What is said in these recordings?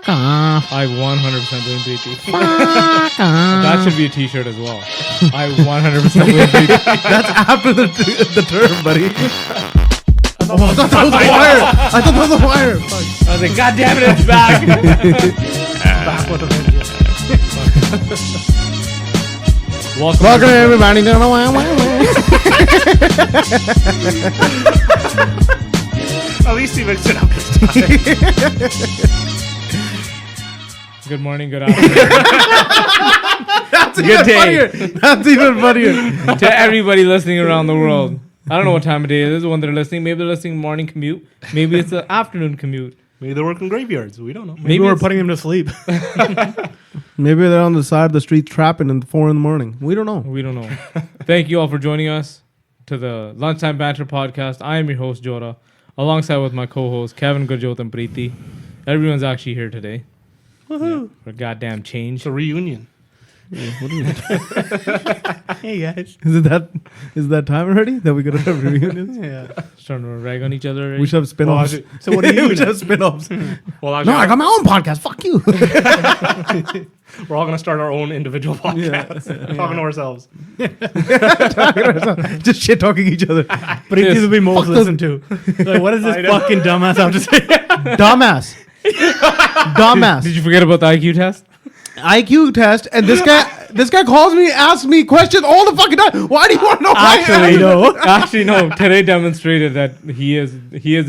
off. I 100% blame Preeti. Fuck off. That should be a t-shirt as well. I 100% blame Preeti. That's after the term, buddy. I thought that was a wire. I thought that was a wire. Fuck. I was like, God damn it, it's back. Back with a vengeance. Welcome everybody. At least he mixed it up this time. Good morning, good afternoon. That's Good even day. funnier. That's even funnier. To everybody listening around the world. I don't know what time of day it is when they're listening. Maybe they're listening morning commute. Maybe it's an afternoon commute. Maybe they're working graveyards. We don't know. Maybe we're it's- putting him to sleep. Maybe they're on the side of the street trapping at 4 a.m. We don't know. We don't know. Thank you all for joining us to the Lunchtime Banter podcast. I am your host, Jora, alongside with my co-hosts, Kevin, Gurjot, and Preeti. Everyone's actually here today. Woohoo. For a goddamn change. It's a reunion. Hey guys. Is that time already that we gotta have reunions? Yeah. Starting to rag on each other already. We should have spin-offs. So what are you we should have spin-offs. Well, No, I got my own podcast. Fuck you. we're all going to start our own individual podcasts. Talking to ourselves. Just shit talking each other. But it Yes. will be most listened to. Like, what does this I know. fucking dumbass have to say? Dumbass. Dumbass. Did you forget about the IQ test? IQ test, and this guy calls me, asks me questions all the fucking time. Why do you want to know? Actually, no. Today demonstrated that he is a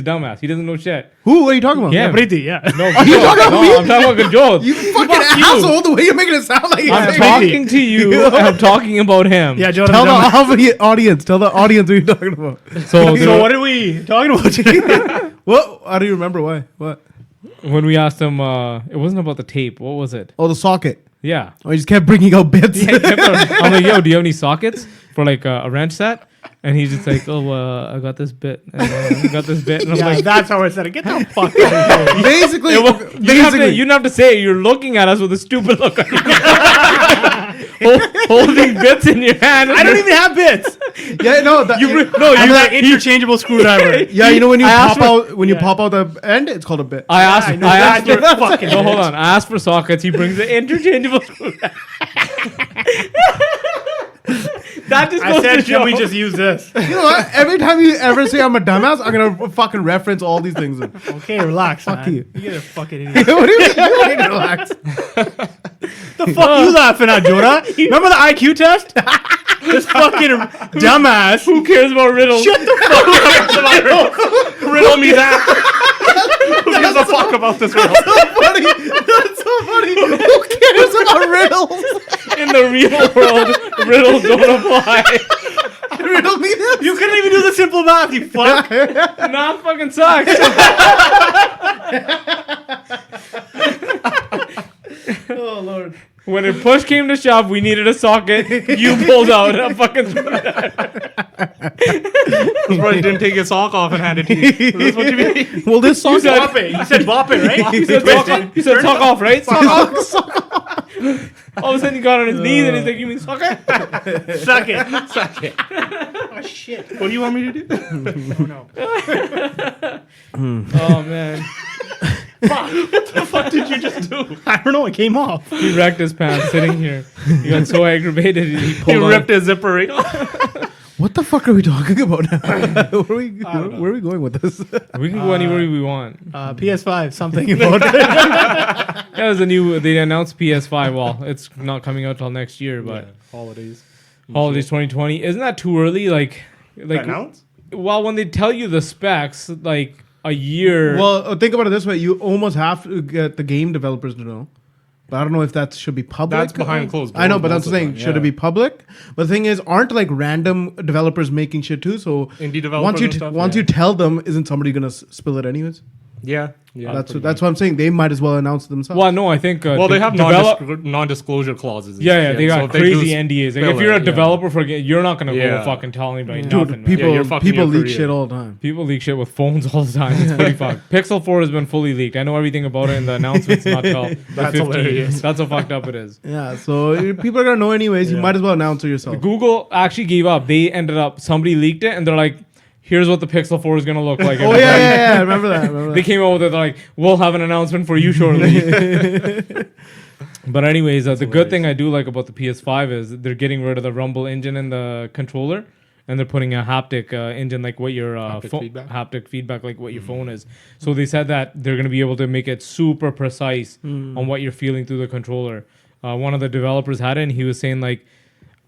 dumbass. He doesn't know shit. Who are you talking about? Yeah. Preeti, yeah. No, Are you talking about me? I'm talking about Gurjot. You fucking asshole! The way you're making it sound like I'm you're talking to you. I'm talking about him. Yeah, Joe. Tell the audience. Tell the audience what you're talking about. So what are we talking about? What? I don't even remember why. What? when we asked him, it wasn't about the tape. What was it? Oh, the socket. Yeah. Oh, he just kept bringing out bits. I'm like, yo, do you have any sockets for like a wrench set? And he's just like, oh, I got this bit. And, I got this bit. And I'm Yeah, like, that's how I said it. Get the fuck out of here. Basically, you didn't have to say it. You're looking at us with a stupid look on your holding bits in your hand. I don't even have bits. yeah, no, You like interchangeable screwdriver. yeah, you know when you I pop out pop out the end, it's called a bit. I asked for fucking. no, hold on. I asked for sockets. He brings the interchangeable screwdriver. That just I goes said, to can show. we just use this? You know what? Every time you ever say I'm a dumbass, I'm gonna fucking reference all these things. Okay, relax. Fuck man. you. You're a fucking idiot. What do you mean? You need to relax. The fuck you laughing at, Jora? Remember the IQ test? This fucking dumbass. Who cares about riddles? Shut the fuck up. Riddle me that. Who gives a fuck about this riddle? That's so funny. Who cares about riddles? In the real world, riddles don't apply. Riddle me this. You couldn't even do the simple math, you fuck. Nah, fucking sucks. Oh Lord. When it push came to shove, we needed a socket. You pulled out a fucking screwdriver. That's why he didn't take his sock off and hand it to you. Is this what you mean? Well, this song. Bop it. You said bop it, right? You said sock off, right? Sock off. All of a sudden he got on his knees and he's like, you mean socket? Suck it. Suck it. Oh, shit. What do you want me to do? Oh, no. Oh, man. What the fuck did you just do? I don't know. It came off. He wrecked his pants sitting here. He got so aggravated he He pulled ripped his zipper right off. What the fuck are we talking about now? where are we going with this? We can go anywhere we want. PS5, something about it. Yeah, there's they announced PS5. Well, it's not coming out till next year, but Holidays. holidays 2020. Isn't that too early? Like Announce? well, when they tell you the specs, like a year. Well, think about it this way: you almost have to get the game developers to know. But I don't know if that should be public. That's behind closed doors. I know, but that's most the of thing. time, Should yeah. it be public? But the thing is, aren't like random developers making shit too? So Indie developers and stuff, once yeah. you tell them, isn't somebody gonna spill it anyways? Yeah. Yeah. That's what I'm saying. They might as well announce it themselves. well, no, I think. Well, they have develop. non-disclosure clauses. and Yeah, shit, they so got if they crazy do NDAs. Like spill if you're a it, yeah. developer for you're not gonna go Yeah. fucking tell anybody Dude, nothing. man. people you're fucking people your leak career. shit all the time. People leak shit with phones all the time. It's pretty fucked. Pixel 4 has been fully leaked. I know everything about it in the announcements not till the That's 15. hilarious. That's how fucked up it is. Yeah, so people are gonna know anyways. You Yeah. might as well announce it yourself. Google actually gave up. They ended up somebody leaked it and they're like, here's what the Pixel 4 is gonna look like. Oh yeah. I remember that. They came out with it like, we'll have an announcement for you shortly. But anyways, the good thing I do like about the PS5 is they're getting rid of the rumble engine in the controller, and they're putting a haptic engine like what your haptic feedback like what your phone is. So they said that they're going to be able to make it super precise on what you're feeling through the controller. One of the developers had it, and he was saying like,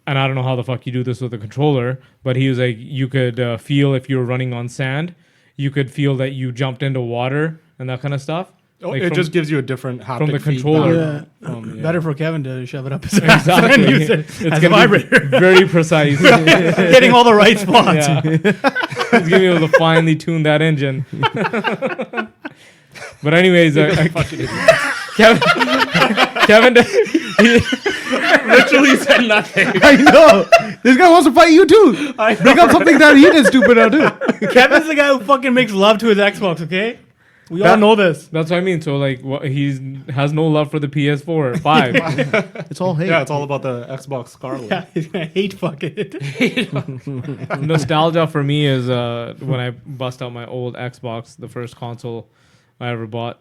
and I don't know how the fuck you do this with a controller, but he was like, you could feel if you were running on sand, you could feel that you jumped into water and that kind of stuff. Oh, Like it just gives you a different haptic from the feedback. controller. Better for Kevin to shove it up his ass and Exactly. use it It's as a gonna vibrator. be very precise. Hitting all the right spots. Yeah. He's gonna be able to finely tune that engine. But anyways, Kevin, Literally said nothing. I know. This guy wants to fight you too. Bring up something that he did stupid now too. Kevin's the guy who fucking makes love to his Xbox, okay? We all know this. that's what I mean. So like, he has no love for the PS4 5. It's all hate. Yeah, it's all about the Xbox Scarlet. Yeah, he's gonna hate fucking it. Nostalgia for me is when I bust out my old Xbox, the first console I ever bought,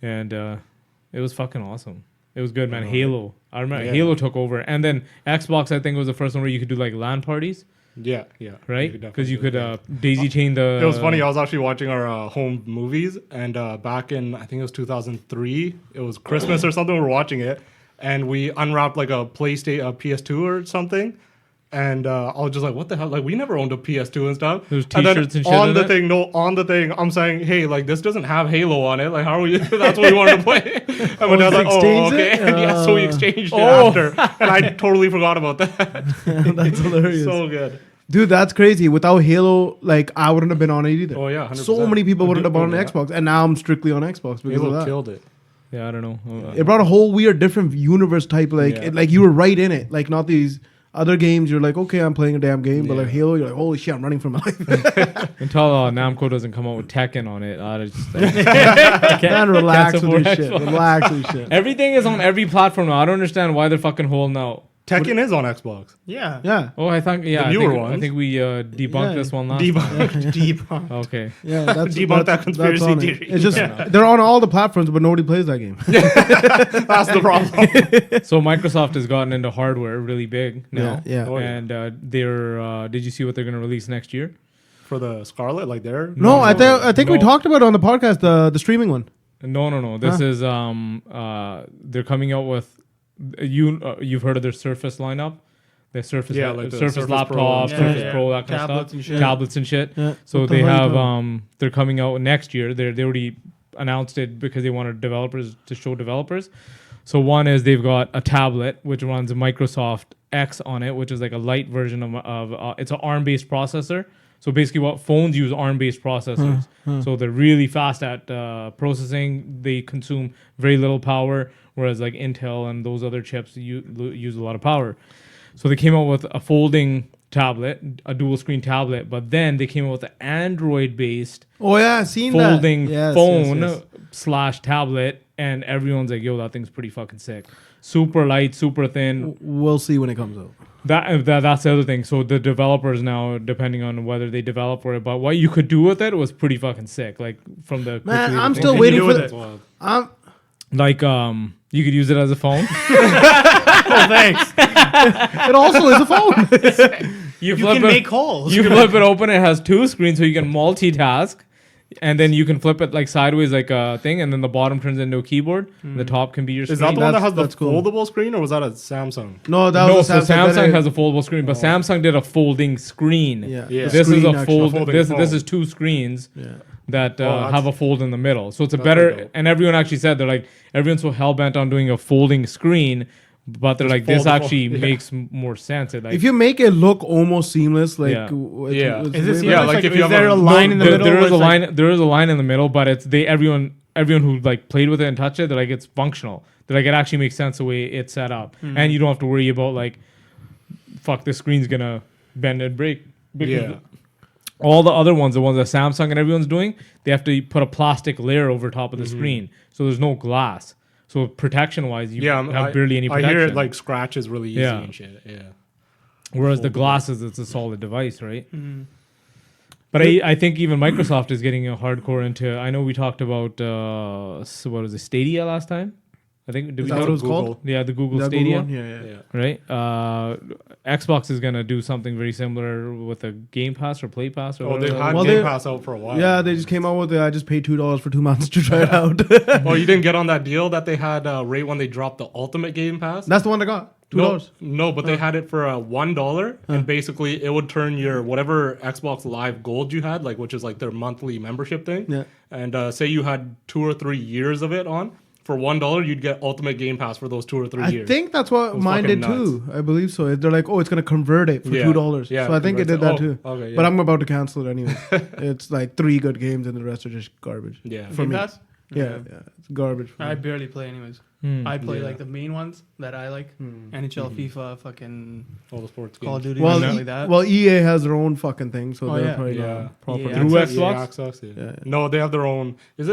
and it was fucking awesome. It was good, man. Halo. I remember Halo took over, and then Xbox. I think was the first one where you could do like LAN parties. Yeah. Right? Because you could definitely daisy chain the. It was funny. I was actually watching our home movies, and back in I think it was 2003. It was Christmas or something. We were watching it, and we unwrapped like a PlayStation, a PS2 or something. And I was just like, "What the hell? Like, we never owned a PS2 and stuff." There's And then t-shirts and shit on in the it? thing. No, on the thing. I'm saying, "Hey, like this doesn't have Halo on it. Like, how are we? That's what we wanted to play." And my dad's like, "Oh, exchanged okay." it? Yeah, so we exchanged it Oh. after, and I totally forgot about that. That's hilarious. So good. Dude, that's crazy. Without Halo, like I wouldn't have been on it either. Oh yeah, 100%. So many people wouldn't have been on Yeah. Xbox, and now I'm strictly on Xbox because of Halo that. killed it. Yeah, I don't know. It brought a whole weird, different universe type. Like, Yeah. like you were right in it. Like not these other games. You're like, okay, I'm playing a damn game, but like Yeah. Halo, you're like, holy shit, I'm running for my life. Until Namco doesn't come out with Tekken on it, I just Man, relax Can't with your support shit. Xbox. Relax with your shit. everything is on every platform now. I don't understand why they're fucking holding out. Tekken is on Xbox. Yeah. Yeah, Oh, I think The I newer think, I ones. think we debunked Yeah. this one last. Debug. Debunked. Okay. yeah. That's Debunk that that's conspiracy on it. theory. It's just they're on all the platforms, but nobody plays that game. That's the problem. So Microsoft has gotten into hardware really big now. Yeah. Oh, yeah. And they're did you see what they're going to release next year? For the Scarlet, like there. No, I think we No. talked about it on the podcast, the streaming one. No. This is they're coming out with you've heard of their Surface lineup. Their Surface, Yeah, like the Surface Surface laptop, Pro. Surface Yeah. Pro, that kind Tablets of stuff, and shit. tablets and shit. Yeah. So What the they hell you have doing? they're coming out next year. They already announced it because they wanted developers to show developers. So one is they've got a tablet which runs a Microsoft X on it, which is like a light version of it's an ARM-based processor. So basically, what phones use ARM-based processors. So they're really fast at processing. They consume very little power, whereas like Intel and those other chips use a lot of power. So they came out with a folding tablet, a dual screen tablet, but then they came out with an Android-based Oh yeah, I seen folding that. Yes, phone yes. / tablet, and everyone's like, "Yo, that thing's pretty fucking sick. Super light, super thin." We'll see when it comes out. That's the other thing. So the developers now, depending on whether they develop for it, but what you could do with it was pretty fucking sick. Like from the Man, quickly I'm the still thing- waiting do for with the. it? I'm, Like you could use it as a phone. Oh, thanks. it also is a phone. You flip can it, make calls. You flip it open. It has two screens, so you can multitask, and then you can flip it like sideways, like a thing, and then the bottom turns into a keyboard. And the top can be your screen. Is that the one that has the That's cool. foldable screen, or was that a Samsung? No, that No, was so a Samsung that has a foldable screen, but Samsung did a folding screen. Yeah. Yeah. This Screen, is a actually. fold. folding This phone. is two screens Yeah. that that's- have a fold in the middle. So it's a That's pretty better. dope. And everyone actually said they're like everyone's so hell bent on doing a folding screen, but they're like this fold the actually phone. Yeah. makes more sense. It like If you make it look almost seamless, like Yeah. Yeah. it's Is this way Yeah, better. like if is you have there a- a line in the there- middle? there where is a it's like- line. There is a line in the middle, but it's everyone who like played with it and touched it, they're like it's functional. They're like it actually makes sense the way it's set up, and you don't have to worry about like, fuck, this screen's gonna bend and break. Because Yeah. all the other ones, the ones that Samsung and everyone's doing, they have to put a plastic layer over top of the screen, so there's no glass. So protection wise, you Yeah, have barely any protection. I hear it like scratches really easy Yeah. and shit. Yeah. Whereas the glasses, it's a solid device, right? But I think even Microsoft is getting a hardcore into. I know we talked about what was it, Stadia last time. I think did Is we that talk what it was Google. called? Yeah, the Google That Stadia. Google one? Yeah. Right. Xbox is gonna do something very similar with a Game Pass or Play Pass or Oh, they've whatever. had Well, Game they- Pass out for a while. Yeah, they just came out with it. I just paid $2 for 2 months to try it out. Oh, you didn't get on that deal that they had right when they dropped the Ultimate Game Pass? That's the one I got. $2. No, but they had it for $1, and basically it would turn your whatever Xbox Live Gold you had, like which is like their monthly membership thing. Yeah. And say you had 2 or 3 years of it on for $1, you'd get Ultimate Game Pass for those 2 or 3 I years. think that's what was mine fucking did too. I believe so. They're like, oh, it's gonna convert it for Yeah. $2. Yeah, So I think it did that converts it. too. Oh, okay, yeah. But I'm about to cancel it anyway. It's like 3 good games and the rest are just garbage. Yeah. For Game me. Pass? Yeah, it's garbage. For I me. barely play anyways. Hmm. I play Yeah. like the main ones that I like. NHL, FIFA, fucking All the sports Call of games. Duty, Well, stuff like that. well, EA has their own fucking thing, so Oh, they're yeah. probably Yeah. not proper. EA Through access. Xbox? EA access, yeah. Yeah. No, they have their own. Is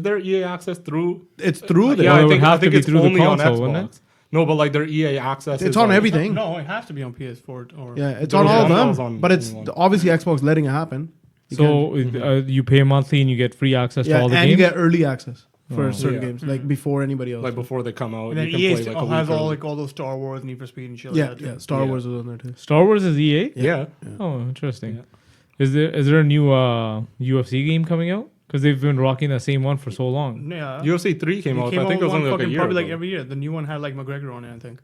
there EA access through? It's through there. Well, it I would think have to think be it's through the only on console, Xbox. wouldn't it? No, but like their EA access. It's is on like- everything. No, it has to be on PS4 or Yeah, it's There on was all of one that was them. on But it's anyone. obviously Xbox letting it happen. You So can't- you pay monthly and you get free access to yeah, all the and games. you get early access for Oh. certain Yeah. games, like before anybody else. Like before they come out, And then you can EA play like a has week all early. like all those Star Wars, Need for Speed and shit yeah, like that. yeah. too. Star Yeah. Wars is on there too. Star Wars is EA. Yeah. Oh, interesting. Yeah. Is there a new UFC game coming out? Because they've been rocking the same one for so long. Yeah. UFC 3 came out. I think it was one only like a fucking year probably ago. like every year. The new one had like McGregor on it, I think.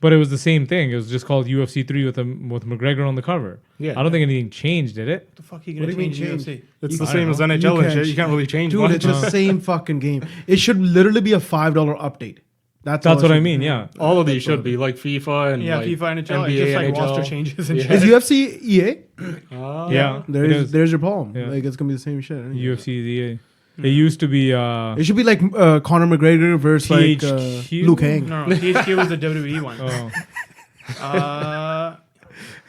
But it was the same thing. It was just called UFC 3 with McGregor on the cover. Yeah. I don't think anything changed, did it? What the fuck are you What gonna do you mean change change? UFC? It's You- the I same don't as know. NHL and can't shit. You can't really change Dude, much. it's the same fucking game. It should literally be a $5 update. That's all That's it what I should mean, be. yeah. All of these should be like FIFA and Yeah, like FIFA and NHL. NBA, It's just like NHL. roster changes and Yeah. shit. Is UFC EA? Yeah. it is. There's your problem. Yeah. Like it's gonna be the same shit. anyway. UFC is EA. It used to be It should be like Conor McGregor versus like THQ? Luke Hang. No, THQ was the WWE one. oh,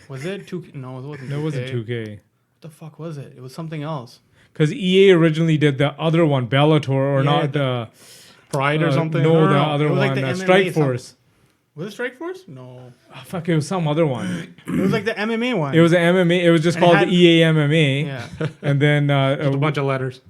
Was it 2K? No, it wasn't. that 2K. wasn't 2K. What the fuck was it? It was something else. Because EA originally did the other one, Bellator, or Yeah, not the Pride or something. No, the no, other it was like one, the MMA Strike something. Force. Was it Strike Force? No. Oh, fuck, it was some other one. It was like the MMA one. It was an MMA. It was just And it called had- EA MMA. Yeah. And then Just a bunch of letters.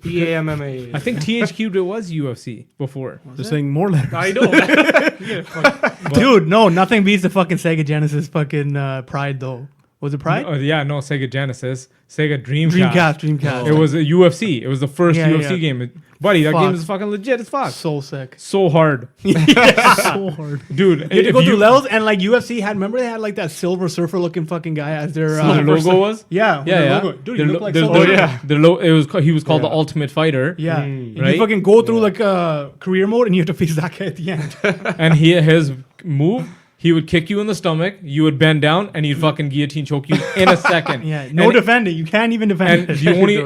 EA MMA. I think THQ was UFC before. They're saying more letters. I know. Dude, no, nothing beats the fucking Sega Genesis fucking Pride though. Was it Pride? No, Sega Genesis, Sega Dreamcast. Dreamcast. It was a UFC. It was the first Yeah, UFC yeah. game. Buddy, that Fuck. game is fucking legit as fuck. So sick. So hard. so hard. Dude, You had to go through levels, and like UFC had, remember they had like that Silver Surfer looking fucking guy as their their logo was? Yeah, with Yeah, the yeah. logo. Dude, Their you lo- look like their- Silver their- Surfer. he was called the Yeah. Ultimate Fighter. Yeah, Mm. And Right? you fucking go through like career mode, and you have to face that guy at the end. And his move, he would kick you in the stomach, you would bend down, and he'd fucking guillotine choke you in a second. Yeah, no And- defending. You can't even defend. And the only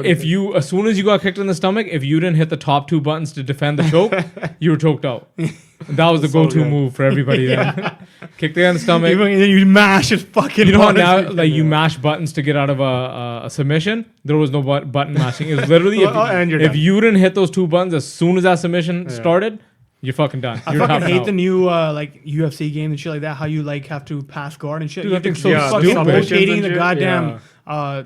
as soon as you got kicked in the stomach, if you didn't hit the top 2 buttons to defend the choke, you were choked out. And that was the So go-to good. move for everybody. Then kick the guy in the stomach. and then you mash his fucking. You know how now, bars. like you mash buttons to get out of a submission. There was no button mashing. It was literally And you're if done. you didn't hit those 2 buttons as soon as that submission started, you're fucking done. I You're fucking tapping hate out. the new like UFC game and shit like that. How you like have to pass guard and shit. Dude, You have that to thing's so keep Yeah, fucking stupid. rotating and the shit. goddamn. Yeah.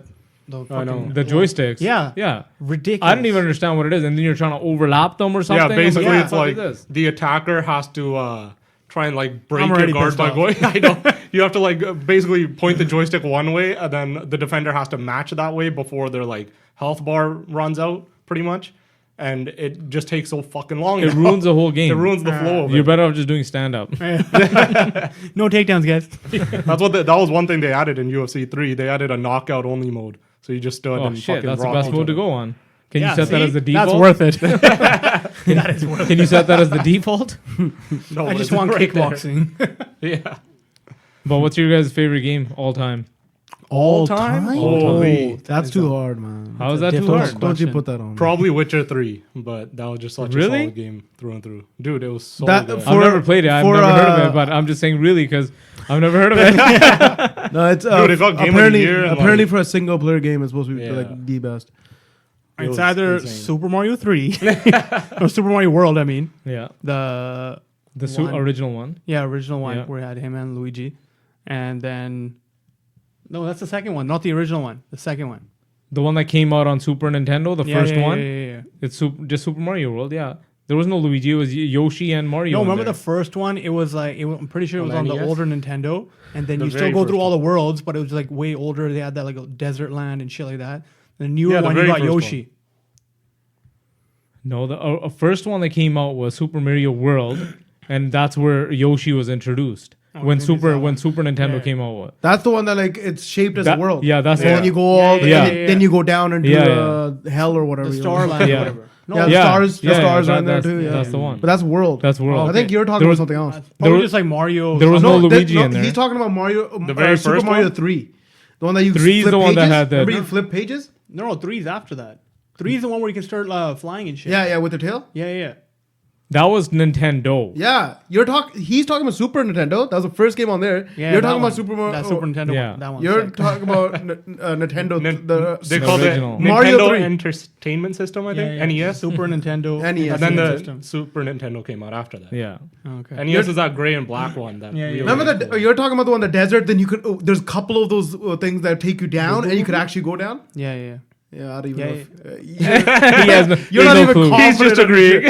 The I know. fucking the joysticks. Yeah. yeah. ridiculous. I didn't even understand what it is, and then you're trying to overlap them or something. Yeah, basically Yeah. it's What like the fuck is this? the attacker has to try and like break I'm your already guard pissed by off. going. I know. You have to like basically point the joystick one way, and then the defender has to match that way before their like health bar runs out, pretty much. And it just takes so fucking long. It now. ruins the whole game. It ruins the flow of You're it. better off just doing stand up. No takedowns, guys. That's what that was one thing they added in UFC 3. They added a knockout only mode, so you just stood Oh and shit, fucking that's the rocked best each mode to other. go on. Can Yeah, you set that see? as the default? That's worth it. That is worth it. Can you set that as the default? No, I but just it's want right there. kickboxing. Yeah. But what's your guys' favorite game all time? All time? time? Holy. That's too hard, man. How is that too difficult hard? question. Don't you put that on? Probably Witcher 3, but that was just such Really? a solid game through and through. Dude, it was so That- good. for- I've never played it. I've for, never heard of uh, it, but I'm just saying really because I've never heard of it. No, it's Dude, it got Game of the apparently Year and, apparently like- for a single player game, it's supposed to be Yeah. like the best. It It's was either insane. Super Mario 3 or Super Mario World. I mean yeah, the the original one. original one Yeah. where it had him and Luigi, and then no, that's the second one, not the original one. The second one. The one that came out on Super Nintendo, the first one. Yeah. It's just Super Mario World. Yeah, there was no Luigi. It was Yoshi and Mario. No, in remember there. the first one? It was like I'm pretty sure it was on the NES? older Nintendo, and then The you still very go through first all the worlds, but it was like way older. They had that like a desert land and shit like that. The newer Yeah, the one, you very got first Yoshi. No, the first one that came out was Super Mario World, and that's where Yoshi was introduced when maybe it's that one. Super Nintendo Yeah. came out. With. That's the one that like it's shaped as a That- world. yeah, that's And the then one. you go all, yeah, and yeah. then you go down into Yeah, hell or whatever. The you Star know. Land Yeah. or whatever. No, Yeah, Yeah, the stars are in there that's- too. Yeah, that's the one. But that's world. That's World. I think you're talking There about was- something else. probably was- just like Mario. there was no something. Luigi in there. He's talking about Mario. The very Super first Mario one? 3, the one that you 3 is flip the one that pages? had the- Remember you flip pages? No, 3's after that. 3's the one where you can start flying and shit. Yeah, with the tail. Yeah. That was Nintendo. Yeah, He's talking about Super Nintendo. That was the first game on there. Yeah, You're that talking one. about Super Mario. That Super Nintendo Yeah. one. That one. You're talking about Nintendo. They The called it original. Mario Nintendo 3. Entertainment System, I think. NES. Super Nintendo. NES. And then the system. Super Nintendo came out after that. Yeah. Okay. NES is that gray and black one. That Yeah, yeah. really Remember is that cool. you're talking about the one in the desert. Then you could. There's a couple of those things that take you down, and you could actually go down. Yeah. Yeah, I don't even Yeah, know. If, He has no, You're he has not no even clue. confident. He's just agreeing.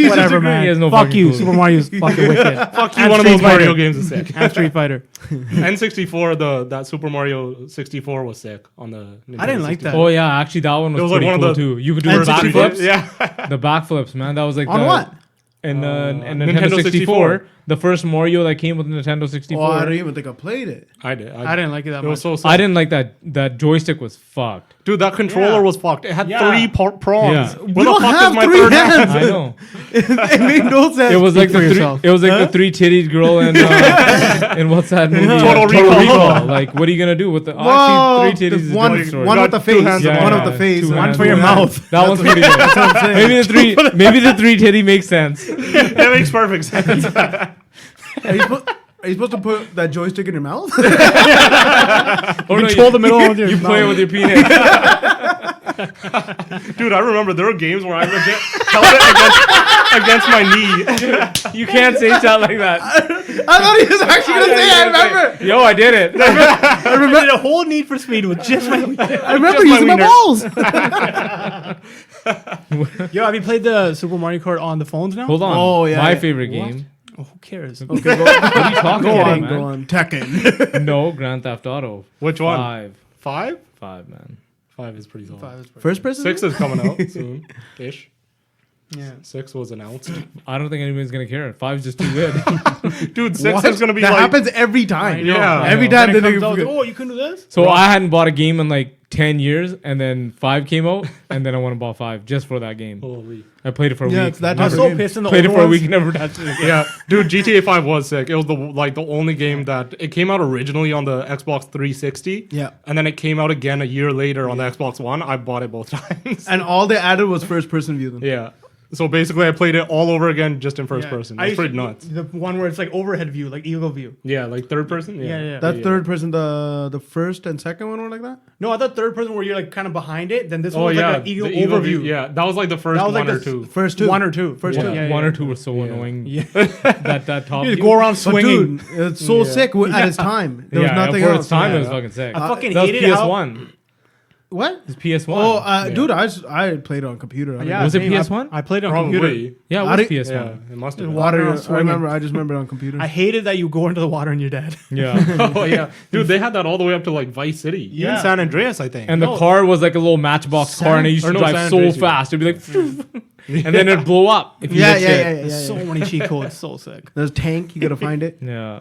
Whatever, He man. has no Fuck fucking you. clue. Super Mario's fucking wicked. Fuck you, And one of Street those Mario Fighter. games is sick. And Street Fighter. N64, that Super Mario 64 was sick on the Nintendo I didn't like 64. that. Oh yeah, actually that one was, It was like pretty one of cool the- too. You could do And the 64? backflips. Yeah. The backflips, man. That was like On the, what? in Nintendo Nintendo 64, 64. the first Mario that came with the Nintendo 64. Oh, I don't even think I played it. I did. I didn't like it that It was much. so sick. I didn't like that. That joystick was fucked. Dude, that controller Yeah. was fucked. It had Yeah. 3 prongs. Yeah. Where We the don't fuck have is my 3 third hands. I know. It made no sense. It was like for the yourself. it was like the 3-titted girl in what's that movie? Total Recall. Like, what are you gonna do with the Whoa, actually 3 titties? Is a one, different story. one You with the got 2 face, hands Yeah, one yeah, with the face, 2 one hands. for your two mouth. hands. That one's pretty good. Maybe the 3 titty makes sense. That makes perfect sense. Are you supposed to put that joystick in your mouth? Or Control the middle with your You play mouth. with your penis. Dude, I remember there were games where I legit held it against my knee. You can't say shit like that. I thought he was actually gonna say. I remember. Yo, I did it. I remember the whole Need for Speed with just my. I remember Just my using my wiener. balls. Yo, have you played the Super Mario Kart on the phones now? Hold on. Oh, yeah, My yeah. favorite What? game. Oh, who cares? What are you talking Go about, on, man? go on. Tekken. No, Grand Theft Auto. Which one? 5. 5? 5, man. 5 is pretty solid. First person. 6 is coming out soon. Ish. Yeah. 6 was announced. I don't think anybody's gonna care. 5's just too good. Dude, 6 What? is gonna be that like. happens every time. Yeah. Every I time Then they it comes think. out, oh, you can do this? So I hadn't bought a game in like 10 years, and then 5 came out, and then I went and bought 5 just for that game. Holy. I played it for a Yeah, week. it's that I'm type of so game. pissed in the Played it old for a ones. week and never touched it again. Yeah, dude, GTA 5 was sick. It was the only game that it came out originally on the Xbox 360. Yeah. And then it came out again a year later on the Xbox One. I bought it both times. And all they added was first person view. Then. Yeah. So basically, I played it all over again just in first Yeah. person. I It's used pretty to- nuts. The one where it's like overhead view, like eagle view. Yeah, like third person. Yeah. That third person, the first and second one were like that. No, I thought third person where you're like kind of behind it. Then this Oh one was yeah, like an eagle the eagle overview. Yeah, that was like the first That was one like or the two. First two. One or two. First One, two. Yeah, one yeah. or two were so annoying. Yeah. That top. You view. go around But swinging. dude, it's so sick at its time. There was Yeah, nothing for else. its time, Yeah. it was fucking sick. I fucking That was hated how. PS1. What? It's PS1. Oh, dude, I played it on computer. I Yeah, Was it same. PS1? I played it on computer. Probably. yeah, it I was didn't- PS1. Yeah, it must have been. Water around I swinging. remember. I just remember it on computer. I hated that you go into the water and you're dead. Yeah. Oh yeah, dude, they had that all the way up to like Vice City, even Yeah. San Andreas, I think. And the car was like a little matchbox car, and it used or to no, drive San so Andreas, yeah. fast. It'd be like, and then it'd blow up if you yeah, hit yeah, shit. yeah, yeah, There's yeah. so many cheat codes. So sick. There's a tank. You gotta find it. Yeah.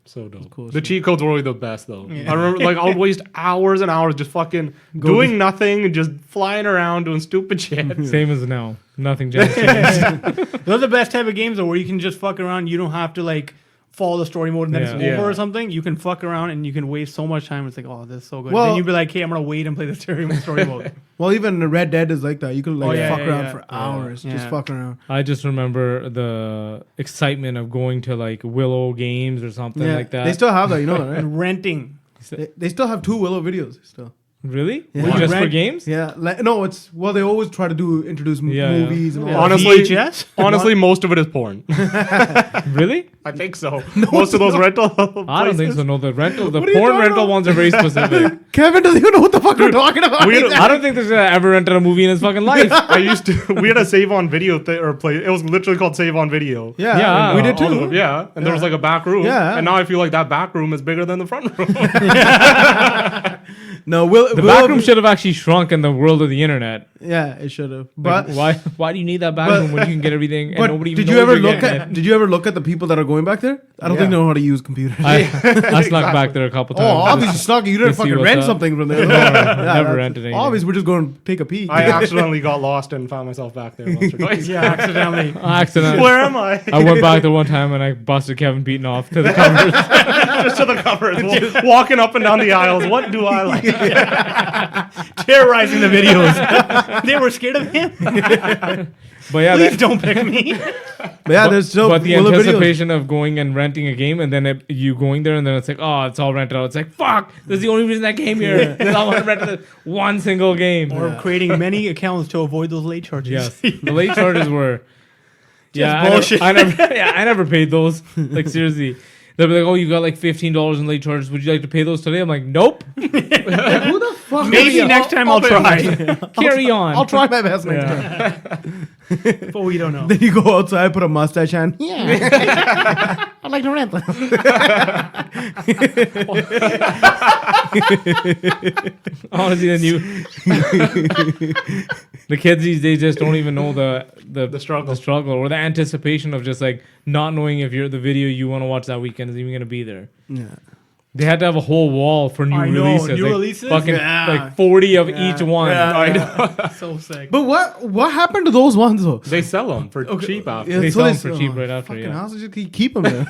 So dope. cool The shit. cheat codes were really the best though. I remember like I would waste hours and hours just fucking doing nothing and just flying around doing stupid shit. Same as now. Nothing just changed. Those are the best type of games though, where you can just fuck around. You don't have to like follow the story mode and then it's Yeah. over Yeah. or something. You can fuck around and you can waste so much time. It's like, oh, this is so good. Well- then you'd be like, hey, I'm gonna wait and play the story mode. Well, even Red Dead is like that. You could like yeah, fuck yeah, around yeah. for hours, just Yeah. fucking around. I just remember the excitement of going to like Willow Games or something Yeah, like that. they still have that. You know that, right? And renting. They still have 2 Willow videos. Still, Really? Yeah. Just for Rent- games? Yeah, like, no, it's well. They always try to introduce Yeah, movies and all. Honestly, VHS? honestly, most of it is porn. Really? I think so. Most of those rental. I don't think so. No, the What are you porn talking rental about? ones are very specific. Kevin doesn't even know what the fuck we're talking about. I don't think there's ever rented a movie in his fucking life. I used to. We had a save on video or play. It was literally called save on video. Yeah, Yeah, we did All of too. them, yeah, and there was like a back room. Yeah. And now I feel like that back room is bigger than the front room. No, Will. The back room should have actually shrunk in the world of the internet. Yeah, it should have. Like, But why do you need that back but- room when you can get everything and but nobody even did you knows ever you're look getting at? it? Did you ever look at the people that are going back there? I don't think they know how to use computers. I snuck back there a couple Oh, times. obviously, snuck. You didn't to see fucking what's rent up. something from there. Never that's- rented anything. Obviously, we're just going to take a peek. I accidentally got lost and found myself back there once or twice. Yeah, accidentally. Accident. Where am I? I went back there one time and I busted Kevin Beaton off to the covers. Just to the covers, walking up and down the aisles. What do I like? Terrorizing the videos. They were scared of him. But yeah, Please don't pick me. But yeah, there's still but the Willow videos. anticipation of going and renting a game and then you going there and then it's like, oh, it's all rented out. It's like, fuck, this is the only reason I came here. Because I want to rent this one single game. Or creating many accounts to avoid those late charges. Yes, the late charges were. Yeah, bullshit. I never paid those. Like seriously, they'll be like, "Oh, you got like $15 in late charges. Would you like to pay those today?" I'm like, "Nope." Who the fuck? Maybe next time I'll try. Carry on. I'll try my best next Yeah. time. But we don't know. Then you go outside, put a mustache on. Yeah, I'd like to rent them. Honestly, the kids these days just don't even know the struggle, or the anticipation of just like not knowing if the video you want to watch that weekend is even going to be there. Yeah. They had to have a whole wall for new I know, releases. new like releases? Fucking Yeah. like 40 of each one. So sick. But what happened to those ones though? They sell them for cheap after. Yeah, They so sell them for cheap right after, Fucking yeah. how's it just keep them there?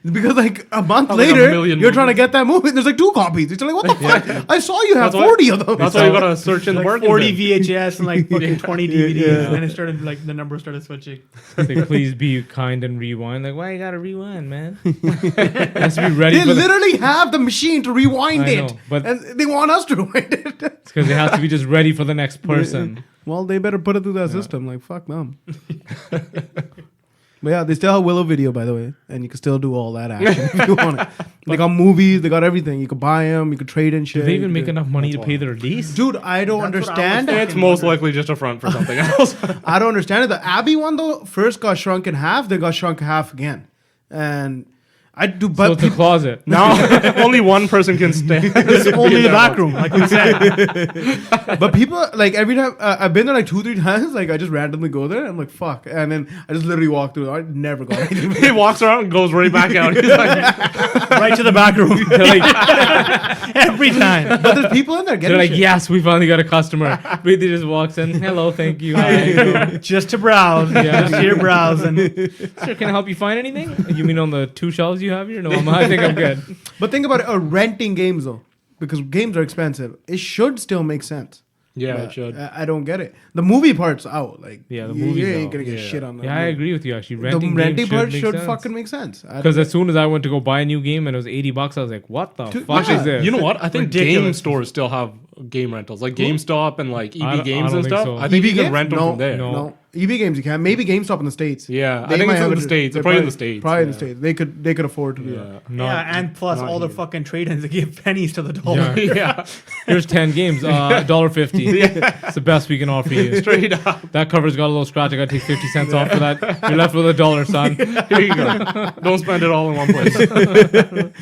Because like a month Like a later, million you're trying to get that movie. There's like 2 copies. It's like, what the fuck? I saw you have That's why- 40 of them. That's why you gotta search in the Like bargain 40 bin. VHS and like fucking 20 DVDs. Yeah. And it started like the numbers started switching. It's like, please be kind and rewind. Like, why you gotta rewind, man? It has to be ready They for the. literally have the machine to rewind I it, know, but- and they want us to rewind it. It's because it has to be just ready for the next person. Well, they better put it through that system. Like, fuck them. But yeah, they still have Willow Video, by the way, and you can still do all that action if you want it. They got movies, they got everything. You can buy them, you can trade in shit. Do they even you make can- enough money to pay their lease? Dude, I don't That's what I understand. was It's most likely just a front for something else. I don't understand it. The Abbey one though first got shrunk in half, then got shrunk half again, and I do. So But it's a closet. Now only one person can stand. It's only the back room, like we said. but people like every time I've been there like 2-3 times. Like I just randomly go there. I'm like fuck, and then I just literally walk through. I never got anything. He walks around and goes right back out. He's like, Right to the back room. They're like, Every time. But there's people in there getting they're like, shit. yes, we finally got a customer. Breathy just walks in. Hello, thank you. Hi. Just to browse. Yeah. Just here browsing. Sir, can I help you find anything? You mean on the 2 shelves you have here? No, I think I'm good. But think about it, renting games though, because games are expensive. It should still make sense. yeah, But it should. I don't get it. The movie part's out. Like Yeah, the you movie's ain't out. gonna get Yeah. shit on that. Yeah, I agree with you actually. Renting, the renting games part make should sense. fucking make sense. Because as soon as I went to go buy a new game and it was $80, I was like, what the Dude, fuck yeah. is this? You know what? I think game Ridiculous. stores still have game rentals, like GameStop and like I EB don't- Games I don't and think stuff. so. I think EB you can games? rent them no, from there. No, EB Games you can. Maybe GameStop in the States. Yeah, They I think might it's in have the it- States. they're It's probably in the States. Probably in the yeah. States. They could afford to do that. Yeah. Not- Yeah, and plus not all the here. fucking trade-ins they give pennies to the dollar. Yeah. yeah, Here's 10 games, $1.50. It's the best we can offer you. straight up. That cover's got a little scratch. I got to take 50 cents off for that. You're left with $1, son. Here you go. Don't spend it all in one place.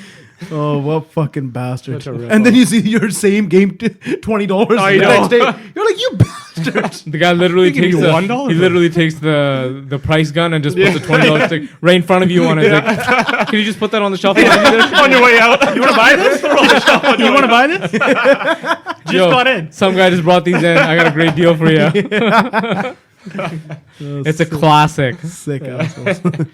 Oh, what fucking bastard! Such a rip-off. And then you see your same game $20 I the know. next day. You're like, you bastards! The guy literally They give takes you the $1 he literally takes the price gun and just puts the $20 stick right in front of you on it. He's like, can you just put that on the shelf? On your way out, you want to buy this? Throw the shelf on You your want way to out. buy this? Just Yo, got in. Some guy just brought these in. I got a great deal for you. It's a classic. Sick assholes.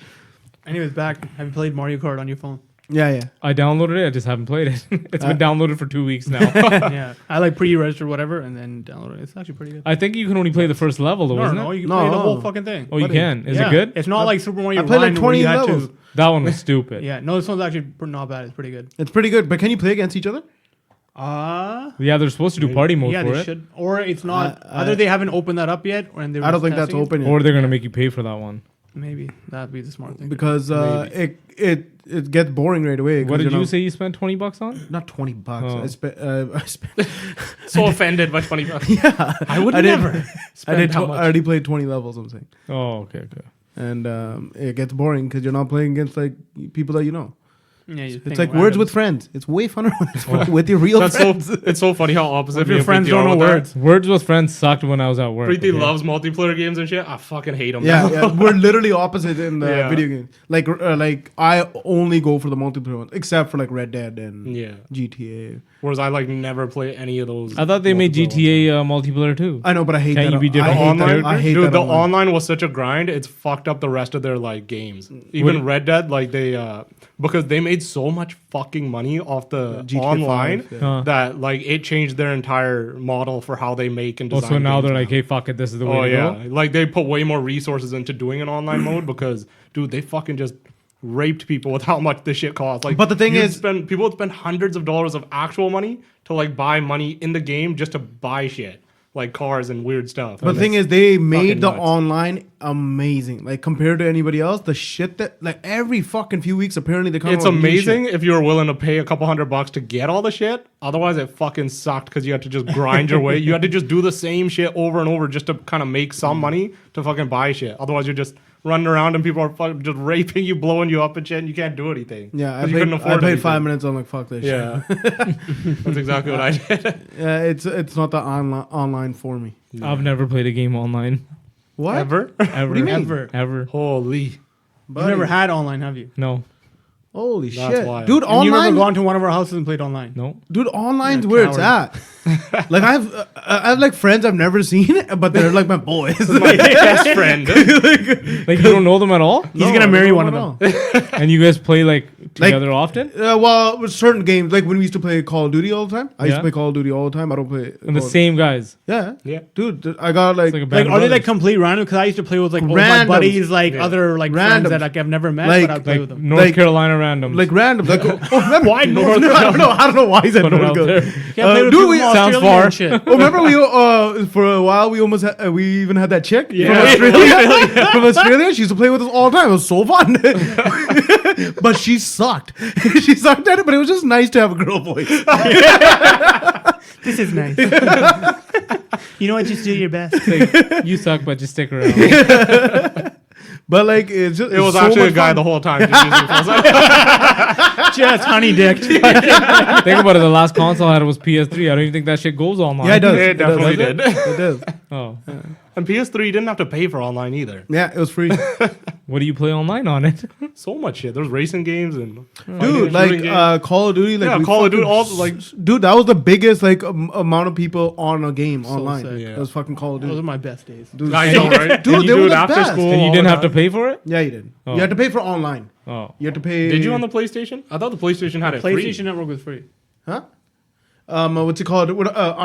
Anyways, back. Have you played Mario Kart on your phone? Yeah. I downloaded it. I just haven't played it. It's been downloaded for 2 weeks now. Yeah. I like pre-registered whatever and then download it. It's actually pretty good. I think you can only play the first level, though, No, isn't no, it? you can No. play the whole fucking thing. Oh, you can. Is Yeah. it good? It's not like Super Mario I played like Run where 20 you had levels. to. That one was stupid. Yeah, no, this one's actually not bad. It's pretty good. It's pretty good, but can you play against each other? Yeah, they're supposed to do party mode yeah, for they it, should. Or it's not. Either they haven't opened that up yet, or I don't think that's open yet. or they're gonna make you pay for that one. Maybe that'd be the smart thing. Because it gets boring right away. 'cause, What did you know, say you spent $20 on? Not $20. Oh. I spent. So offended by 20 bucks. Yeah, I would I did- never. How I much? already played 20 levels. I'm saying, Oh, okay. and it gets boring because you're not playing against like people that you know. Yeah, It's like words with friends. It's way funner when it's with your real That's friends. it's so funny how opposite If your me and friends Preeti don't are know with that. words. Words with friends sucked when I was at work. Preeti okay? loves multiplayer games and shit. I fucking hate them. Yeah, we're literally opposite in the Yeah. video game. Like I only go for the multiplayer ones, except for like Red Dead and Yeah. GTA. Whereas I like never play any of those. I thought they made multiplayer GTA multiplayer too. I know, but I hate Can't that. you be I different hate ones. that. Online, I hate dude, that the online. online was such a grind. It's fucked up the rest of their like games. Even Red Dead, like they because they made so much fucking money off the GTA online 5, yeah. Huh. that like it changed their entire model for how they make and Oh, design. so now games they're like, hey, fuck it, this is the way oh to yeah, go. like they put way more resources into doing an online mode because dude, they fucking just raped people with how much this shit costs. Like, But the thing is- people would spend hundreds of dollars of actual money to like buy money in the game just to buy shit like cars and weird stuff. But the thing is, they made fucking the nuts. online amazing. Like compared to anybody else, the shit that like every fucking few weeks, apparently they come. It's out with new amazing shit. if you're willing to pay a couple $100 to get all the shit. Otherwise, it fucking sucked because you had to just grind your way. You had to just do the same shit over and over just to kind of make some money to fucking buy shit. Otherwise, you're just running around and people are fucking just raping you, blowing you up and shit, and you can't do anything. Yeah, 'Cause you couldn't I afford played anything. 5 minutes. I'm like, fuck this. Yeah, that's exactly what I did. shit. Yeah, it's not the online for me. I've never played a game online. What? Ever? Ever. do you mean? Ever. Holy. You've never had online, have you? No. Holy That's shit, wild. dude! And you've never Online, gone to one of our houses and played online? No. dude, online's You're a where it's at. Like I have like friends I've never seen, but they're like my boys. My best friend. Like, you don't know them at all? He's gonna marry one of No, them. no. And you guys play, like, together often? Well, with certain games, like when we used to play Call of Duty all the time. I used Yeah. to play Call of Duty all the time. I don't play. And the Call- same guys. Yeah, Yeah. dude. I got like, It's like a Like, band of are they like brothers. complete random? Because I used to play with like all my Randoms. buddies, like Yeah. other like friends Randoms. that like I've never met, Like- but I'd play Like with them. North Like- Carolina randoms. like random. Like, oh, remember, Why North? I don't know why he said Put it North out Carolina. there. Can't play with dude, people we- from sounds Australia far. and shit. Oh, remember we for a while we almost we even had that chick Yeah. from Australia. From Australia, she used to play with us all the time. It was so fun, but she sucked. She sucked at it, but it was just nice to have a girl voice. This is nice. You know what? Just do your best. Like, you suck, but just stick around. But like it's just It was so actually a much guy fun. the whole time. Just using full size. Just honey dick. Think about it. The last console I had was PS3. I don't even think that shit goes online. Yeah, it does. It does. definitely did. It does. Oh. And PS3 didn't have to pay for online either. Yeah, it was free, What do you play online on it? So much shit. There's racing games and dude. shooting Like games. Call of Duty. Like Yeah, we Call of Duty, fucking- all, like- dude, that was the biggest like amount of people on a game online. sick. Yeah. It was fucking Call of Those Duty. are my best days. Dude, I know, right? Dude, And you they do were it the after best. school. And you all didn't the have to time. pay for it? Yeah, you did. Oh. You had to pay for online. Oh. You had to pay. Did you on the PlayStation? I thought the PlayStation had it free. PlayStation Network was free. Huh? What's it called? On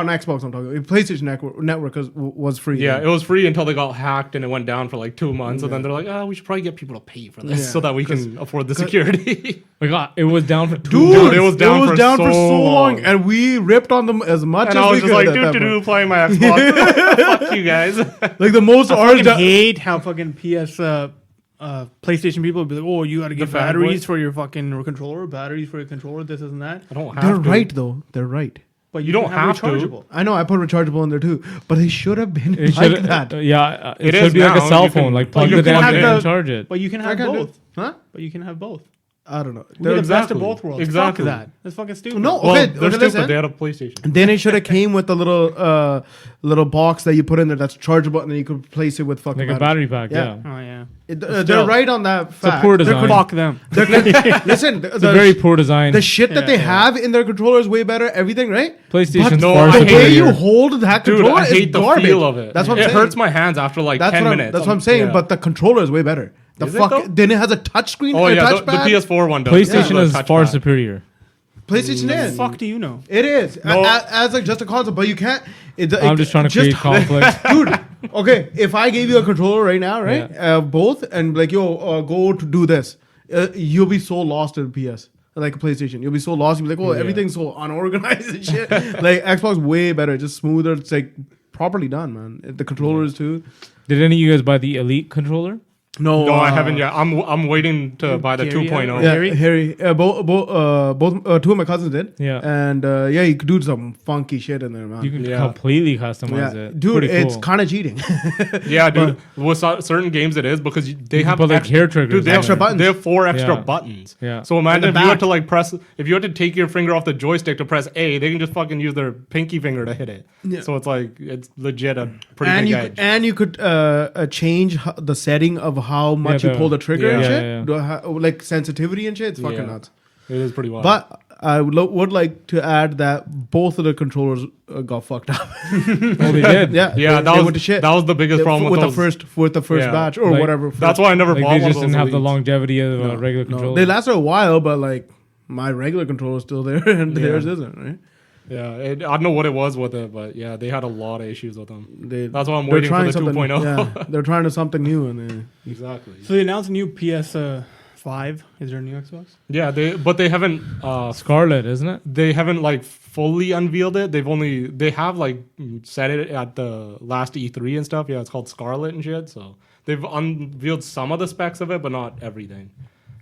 Xbox, I'm talking. PlayStation Network was free. Yeah, it was free until they got hacked and it went down for like 2 months. And then they're like, oh, we should probably get people to pay for this Yeah. so that we can afford the security. My God, it was down for 2 Dude, months. it was down for so long, long. and we ripped on them as much and as I we was could. just like, at that doo-doo-doo, point. playing my Xbox. Fuck you guys. Like the most I ours. fucking hate how fucking PlayStation people would be like, oh, you got to get fanboys? batteries for your fucking controller, batteries for your controller, this and that. I don't have They're to. right though. They're right. But You don't can have to. rechargeable. I know. I put rechargeable in there too, but they should have been It like should, that. yeah, it It should is be like now. a cell You phone. can- Like, But plug you the can damn have thing the- and charge it. But you can I have can't do- both. Huh? But you can have both. I don't know. We get the best of Exactly. both worlds. Exactly. Fuck that. That's fucking stupid. No, Well, okay. they're okay, stupid. listen. They had a PlayStation. Then it should have came with the little box that you put in there that's chargeable, and then you could replace it with fucking Like a batteries. battery pack, Yeah. yeah. Oh, yeah. They're Still. right on that fact. poor They're design. con- Fuck them. Listen, It's a very poor design. the shit that Yeah, they yeah. have in their controller is way better. Everything, right? PlayStation's no, far I The hate way superior. you hold that Dude, controller I hate is the garbage. feel of it. That's what I'm it saying. hurts my hands after like 10 minutes. That's what I'm saying. Yeah. But the controller is way better. The Is it, fuck. though? Then it has a touch screen. Oh and a yeah, the touchpad. PS4 one does. PlayStation Yeah, is the far touchpad. superior. PlayStation The is. fuck do you know? It is No. as like just a console, but you can't. I'm just trying to create conflict. Dude, okay, if I gave you a controller right now, right, both, and like, yo, go to do this, you'll be so lost in PS. like a PlayStation. You'll be so lost. You'll be like, oh, everything's so unorganized and shit. Like Xbox, way better, just smoother. It's like properly done, man. The controllers too. Did any of you guys buy the Elite controller? No, No, I haven't yet. I'm waiting to buy the Gary, 2.0. Yeah, Harry. Both two of my cousins did. Yeah. And yeah, you could do some funky shit in there, man. You can Yeah. completely customize yeah, it. dude, Pretty it's cool. kind of cheating. Yeah, dude. With certain games, it is because they You can have put, like, hair triggers Dude, they on have Extra it. buttons. They have 4 extra Yeah. buttons. Yeah. So imagine the if you had back. to like press, if you had to take your finger off the joystick to press A, they can just fucking use their pinky finger to hit it. Yeah. So it's like it's legit a pretty and big you edge. and you could change the setting of how much you the- pull the trigger and yeah, shit, yeah. like sensitivity and shit. It's fucking Yeah. nuts. It is pretty wild. But I would like to add that both of the controllers got fucked up. Oh, they did. yeah, yeah, they that was went to shit. that was the biggest problem with with the those. first Yeah. batch or Like, whatever. That's why I never Like bought they one just of didn't those have the Elites. longevity of a regular controller. They lasted a while, but like my regular controller is still there and Yeah. theirs isn't. Right? Yeah, I don't know what it was with it, but yeah, they had a lot of issues with them. That's why I'm They're waiting for trying the something. 2.0. Yeah, they're trying to something new, and they, Exactly. So they announced a new PS5. Is there a new Xbox? Yeah, they haven't Scarlet, isn't it? they haven't like fully unveiled it. They have like said it at the last E3 and stuff. Yeah, it's called Scarlet and shit. So they've unveiled some of the specs of it, but not everything.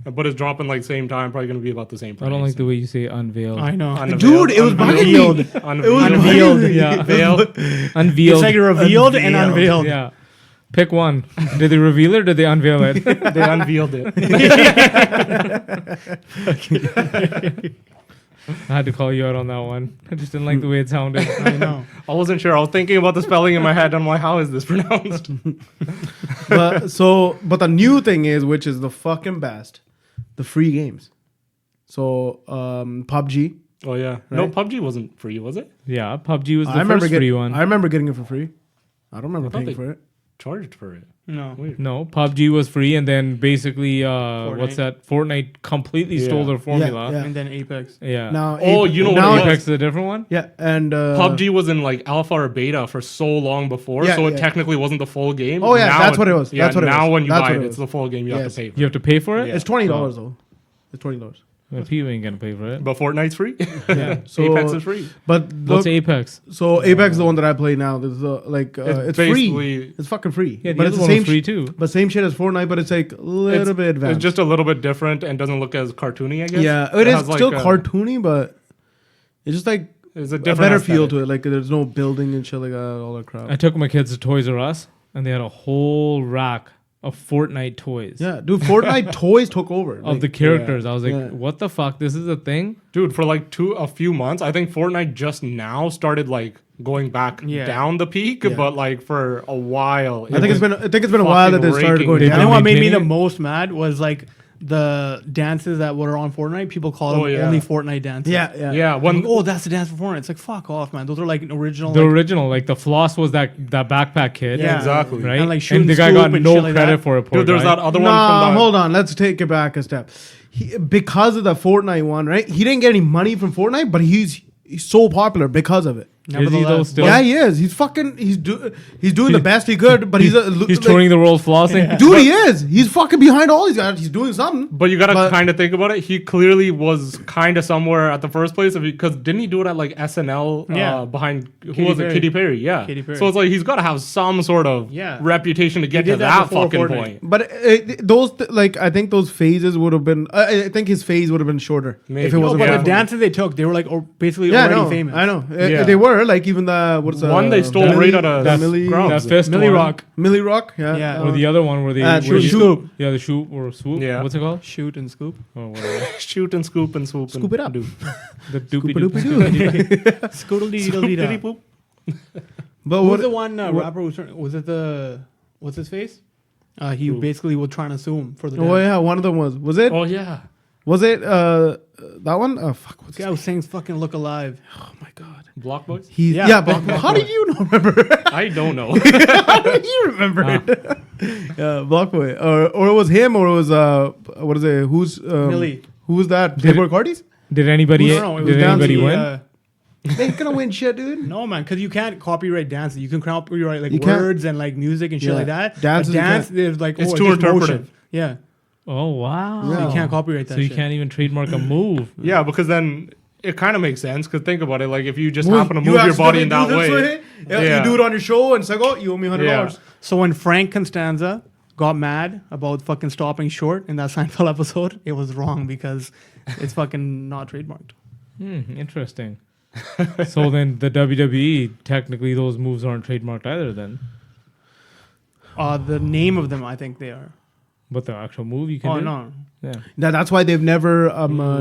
But it's dropping like same time, probably gonna be about the same price. I don't like the way you say unveiled. I know. Dude, it was Unveiled. Unveiled. Yeah. Veil. Unveiled. It's like revealed and unveiled. Yeah. Pick one. Did they reveal it or did they unveil it? They unveiled it. I had to call you out on that one. I just didn't like the way it sounded. I know. I wasn't sure. I was thinking about the spelling in my head. I'm like, how is this pronounced? but the new thing is, which is the fucking best, the free games. So PUBG. Oh yeah. No, Right? PUBG wasn't free, was it? Yeah, PUBG was the I remember first free one. I remember getting it for free. I don't remember thought paying they- for it. Charged for it. No. Weird. No, PUBG was free, and then basically, what's that? Fortnite completely stole Yeah. their formula. Yeah. And then Apex. Yeah. Now, Oh, you know what now it was? Apex is a different one. Yeah, and PUBG was in like alpha or beta for so long before, Yeah, so it yeah. technically wasn't the full game. Oh, yeah, Now that's what it was. Yeah, That's what it now was. when you That's buy what it, it it's was. the full game. You have Yes. to pay for. You have to pay for it. Yeah. it's $20 though. It's $20. Well, people ain't gonna pay for it. But Fortnite's free. Yeah. So Apex is free. But What's look, Apex? so Apex is the one that I play now. There's it's free. basically- It's fucking free. Yeah, the but other it's the one same was free too. But same shit as Fortnite, but it's like a little bit advanced. It's just a little bit different and doesn't look as cartoony, I guess. yeah, it is has, like, still a- cartoony, but it's just like It's a a different better feel aesthetic. to it. Like there's no building and shit like that, all that crap. I took my kids to Toys R Us, and they had a whole rack of Fortnite toys. Yeah, dude, Fortnite toys took over. Of Like, the characters, I was like, Yeah. "What the fuck? This is a thing." Dude, for like a few months, I think Fortnite just now started like going back Yeah. down the peak, Yeah. but like for a while, I think it's been a while that they started fucking going raking. And then down. what made me maintaining the it? most mad was like the dances that were on Fortnite. People call them Oh, yeah. only Fortnite dances. Yeah, yeah, Yeah, I'm when like, oh, that's the dance for Fortnite. It's like, fuck off, man. Those are like original. The like, original, like the floss, was that backpack kid. Yeah. exactly. Right. And, like, shoot and the and guy scoop got and no shit like credit that. for it. Poor Dude, there's guy. that other one Nah, from the hold on. Let's take it back a step. Because of the Fortnite one, right? He didn't get any money from Fortnite, but he's so popular because of it. Is he though nevertheless. still? Yeah, he is. He's fucking. He's doing the best he could, but he's He's touring the world flossing. Dude, he is. He's fucking behind all these guys. He's doing something. But you gotta But- kind of think about it. He clearly was kind of somewhere at the first place, because didn't he do it at like SNL Yeah. behind who Katy was Perry. it? Katy Perry. Yeah. Katy Perry. So it's like he's got to have some sort of Yeah. reputation to get did to that that before fucking Fortnite. point. But I think those phases would have been. I think his phase would have been shorter Maybe. if it No, wasn't. But for the Fortnite. dances they took, they were like basically Yeah, I already know. famous. I know. Yeah. They were like even the what's One they stole right out of That Millie- Grubs. that fist Millie one. Rock. Millie Rock. Yeah. Yeah. Or the other one where they Shoot where and you- Scoop. Yeah, the shoot or swoop. Yeah. What's it called? Shoot and scoop. Oh, whatever. Shoot and scoop and swoop. Scoop it up. Do. The doopy Scoop-a-doopy-doo. Scoodle dee dee Boop. But Who what was the one rapper was it the what's his face? He basically was trying to sue him for the dance. Oh yeah, one of them was it? Oh yeah. Was it that one? Oh fuck! What's This guy was saying fucking look alive. Oh my god. Block Boys. He's Yeah, yeah, but how did you not remember? I don't know. How did you remember it? Yeah, Blockboy, or it was him, or it was what is it? Who's Millie. Who was that? Did Playboy Cardi's? Did anybody? No, it was Did anybody Dancy, win? They ain't gonna win shit, dude. No man, because you can't copyright dances. You can copyright like You can't. words and like music and shit Yeah. like that. Dances But you dance, can't. there's like It's oh, too just motion. interpretive. Yeah, Oh wow. Yeah. So you can't copyright that So you shit. can't even trademark a move. Yeah, because then it kind of makes sense. Because think about it, like if you just Well, happen to move your body in that accidentally way. do this Yeah, you do it on your show and it's like, oh, you owe me $100. Yeah. So when Frank Constanza got mad about fucking stopping short in that Seinfeld episode, it was wrong because it's fucking not trademarked. Interesting. So then the WWE, technically those moves aren't trademarked either then. The name of them, I think they are. But the actual move you can Oh do? no, Yeah. That's why they've never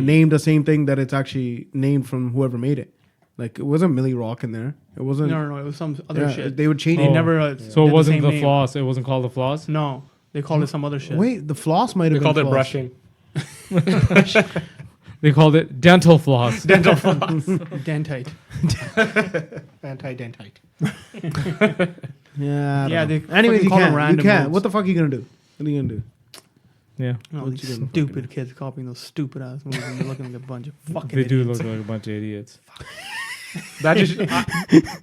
named the same thing that it's actually named from whoever made it. Like, it wasn't Millie Rock in there. It wasn't. no, it was some other yeah, shit. They would change They it. never. So it did wasn't same the name. floss. It wasn't called the floss? No, they called it some other shit. Wait, the floss might They have been called it floss. brushing. They called it dental floss. Dentite. Anti-dentite. Yeah. I Yeah, don't know. they Anyways, fucking you call them can't. You random can't. moves. What the fuck are you gonna do? What are you gonna do? Yeah. Oh, What these you gonna stupid kids copying those stupid ass movies and they're looking like a bunch of fucking They do idiots. look like a bunch of idiots. That just,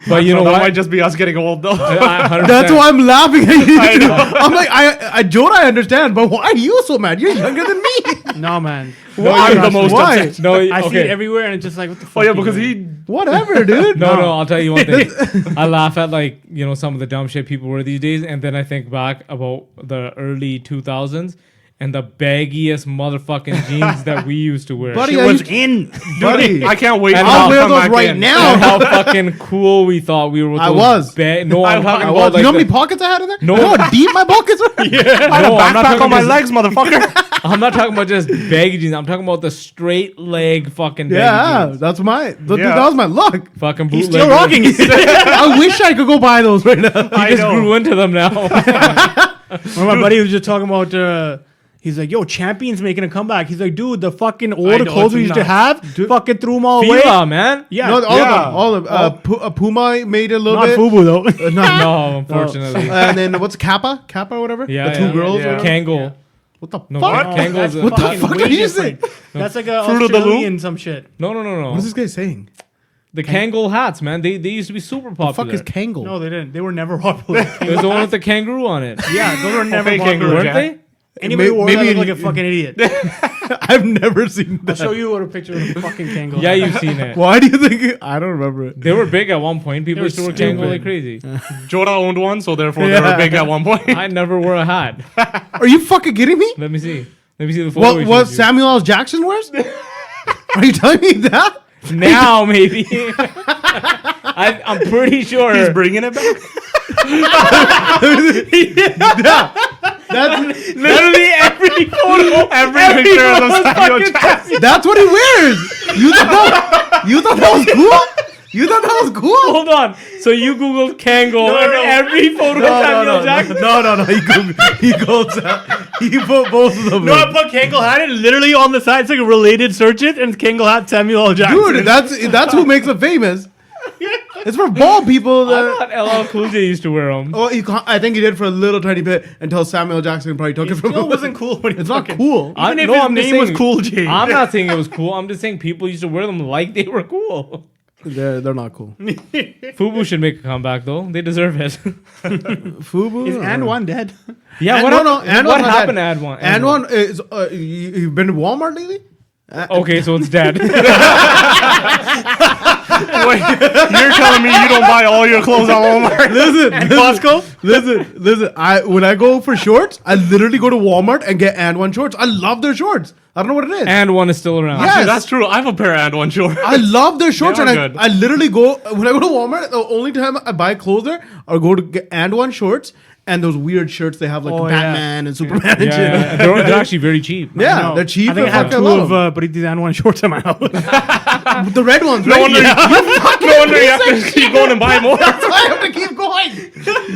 But you know that what? might just be us getting old though. 100%. That's why I'm laughing at you. I'm like, Jonah, I understand, but why are you so mad? You're younger than me. No, man. Why? I'm the most Why? upset. No, I see it okay. everywhere and it's just like, what the fuck? Oh yeah, you because doing? he. Whatever, dude. No, I'll tell you one thing. I laugh at like, some of the dumb shit people wear these days, and then I think back about the early 2000s and the baggiest motherfucking jeans that we used to wear. Buddy, It I was used- in. buddy. I can't wait. And for I'll it to wear come those back right in. now. And how fucking cool we thought we were with I those was. No, I'm talking I about was. like You know how many the- pockets I had in there? No. You know how deep my pockets were? I had No, a I'm not backpack talking on my just- legs, motherfucker. I'm not talking about just baggy jeans. I'm talking about the straight leg fucking baggy Yeah, jeans. that's my. Dude, Yeah. that was my luck. Fucking He's bootleg. still rocking it. I wish I could go buy those right now. He just grew into them now. When my buddy was just talking about, he's like, yo, Champion's making a comeback. He's like, dude, the fucking I old know, clothes it's we used to nuts. have, fucking threw them all away. Fila, man. Yeah, No, all Yeah. of them. All of them. Puma made it a little not bit. FUBU though. No, unfortunately. And then what's Kappa? Kappa or whatever? Yeah, The two yeah. girls. Yeah. or whatever? Kangle. What the No, fuck? Kangle's What the fucking fuck way did you say? different. That's like a Fruit of the Loom? Australian some shit. No. What is this guy saying? The Kangol hats, man. They used to be super The fuck popular. is Kangle? No, they didn't. They were never popular. It was the one with the kangaroo on it. Yeah, those were never fake popular. kangaroo, Weren't Jack. they? Anybody who wore Maybe that looked in- like a fucking idiot. I've never seen I'll that. show you a picture of a fucking Kangol. Yeah, you've seen it. Why do you think? I don't remember it. They were big at one point. People They were used to wear stupid. Kangol like crazy. Jonah owned one, so therefore they were big at one point. I never wore a hat. Are you fucking kidding me? Let me see. Let me see the photo. we What showed you. Samuel L. Jackson wears? Are you telling me that? Now, maybe. I'm pretty sure. He's bringing it back. That's Literally every photo. Every picture of the Samuel Jackson. that's what he wears. You thought that was cool? You thought that was cool? Hold on. So you Googled Kangol and every photo of Samuel Jackson? No. He put both of them. No, I in. put Kangol hat in literally on the side. It's like a related search it and Kangol hat Samuel L. Jackson. Dude, that's who makes it famous. It's for bald people. I thought LL Cool J used to wear them. Oh, I think he did for a little tiny bit until Samuel Jackson probably took it from Still him. wasn't cool when he It's not fucking- cool. Even if his just name was saying- Cool J. I'm not saying it was cool. I'm just saying people used to wear them like they were cool. They're not cool. Fubu should make a comeback though. They deserve it. Fubu Is and one dead? Yeah, And what, no, hap- no, and what one's not happened dead. to Ad1? And one is you've been to Walmart lately? Okay, so it's dead. Wait, you're telling me you don't buy all your clothes at Walmart? Listen, Costco? listen. When I go for shorts, I literally go to Walmart and get and one shorts. I love their shorts. I don't know what it is. And one is still around. Yeah. Actually, Yes. that's true. I have a pair of one short. I love their shorts, They and are good. I literally go when I go to Walmart. The only time I buy clothes there, I go to get and one shorts and those weird shirts they have like Oh, yeah. Batman and Superman and Yeah, shit. yeah. They're actually very cheap. Yeah, No. they're cheap. I think I have fucking two love of Britis and one shorts in my house. them. The red ones. No right? wonder, no wonder you have to keep going and buy more. That's why I have to keep going.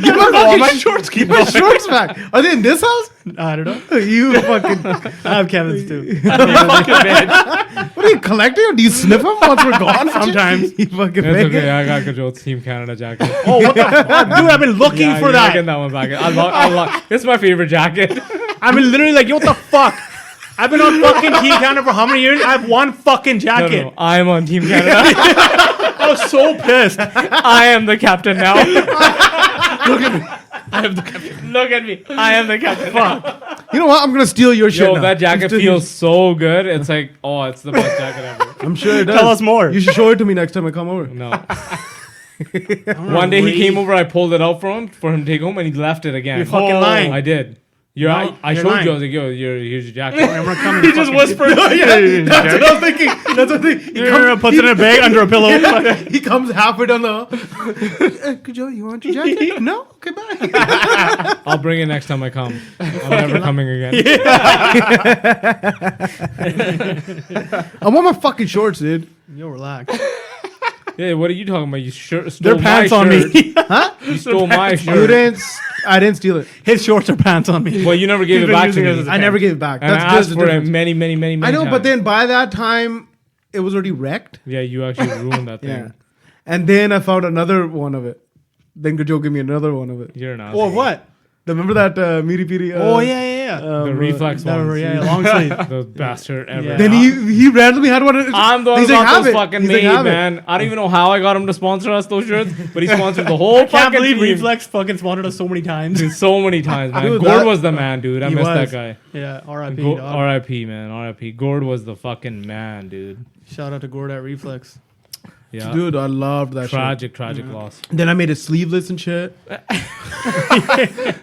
Give All my my fucking shorts keep my going. shorts back. Are they in this house? I don't know. You fucking. I have Kevin's too. Fucking bitch. What are you collecting? Or do you sniff them once we're gone? Sometimes. You fucking That's make okay. it. I got Kajol's Team Canada jacket. Oh, what the fuck? Dude, I've been looking Yeah, for you're that. getting that one back. I love. It's my favorite jacket. I've been literally like, yo, what the fuck? I've been on fucking Team Canada for how many years? I have one fucking No, jacket. no, I'm on Team Canada. I was so pissed. I am the captain now. Look at me. I am the captain. Look at me. I am the captain. Fuck. You know what? I'm gonna steal your shit Yo, now. that jacket Steal- feels so good. It's like, oh, it's the best jacket ever. I'm sure it does. Tell us more. You should show it to me next time I come over. No. One day he came over, I pulled it out for him to take home, and he left it again. You're fucking lying. I did. I you're showed lying. you. I was like, yo, here's your jacket. I'm gonna come and He just fucking- whispered. That's what I was thinking. That's what I'm thinking. Puts it in a bag under a pillow. He comes halfway down the. Good Joe, you want your jacket? No. Okay, bye. I'll bring it next time I come. I'm never coming again. I want my fucking shorts, dude. Yo, relax. Yeah, what are you talking about? You stole Their my pants on shirt. me. You stole my You shirt. didn't. I didn't steal it. His shorts are pants on me. Well, you never gave He's it been back to using it me. as a- I never gave it back. And I That's asked the for it difference. many, many, many, many I know, times. but then by that time, it was already wrecked. Yeah, you actually ruined that thing. Yeah. And then I found another one of it. Then Good Joe gave me another one of it. You're an Oh, asshole. what? Remember that Meaty Peaty? Oh yeah. The reflex Never, ones. yeah, long sleeve. The bastard ever. Yeah. Then he randomly had one. I'm the one He's who like, got "Have those it." fucking He's made, like, "Have it." man. I don't even know how I got him to sponsor us those shirts, but he sponsored the whole Can't fucking believe team. Reflex fucking sponsored us so many times. Dude, so many times, man. Dude, Gord that- was the man, dude. I He miss that was. guy. Yeah, R.I.P. dog. R.I.P. man. R.I.P. Gord was the fucking man, dude. Shout out to Gord at Reflex. Yeah. Dude, I loved that shit. Tragic loss. Then I made it sleeveless and shit.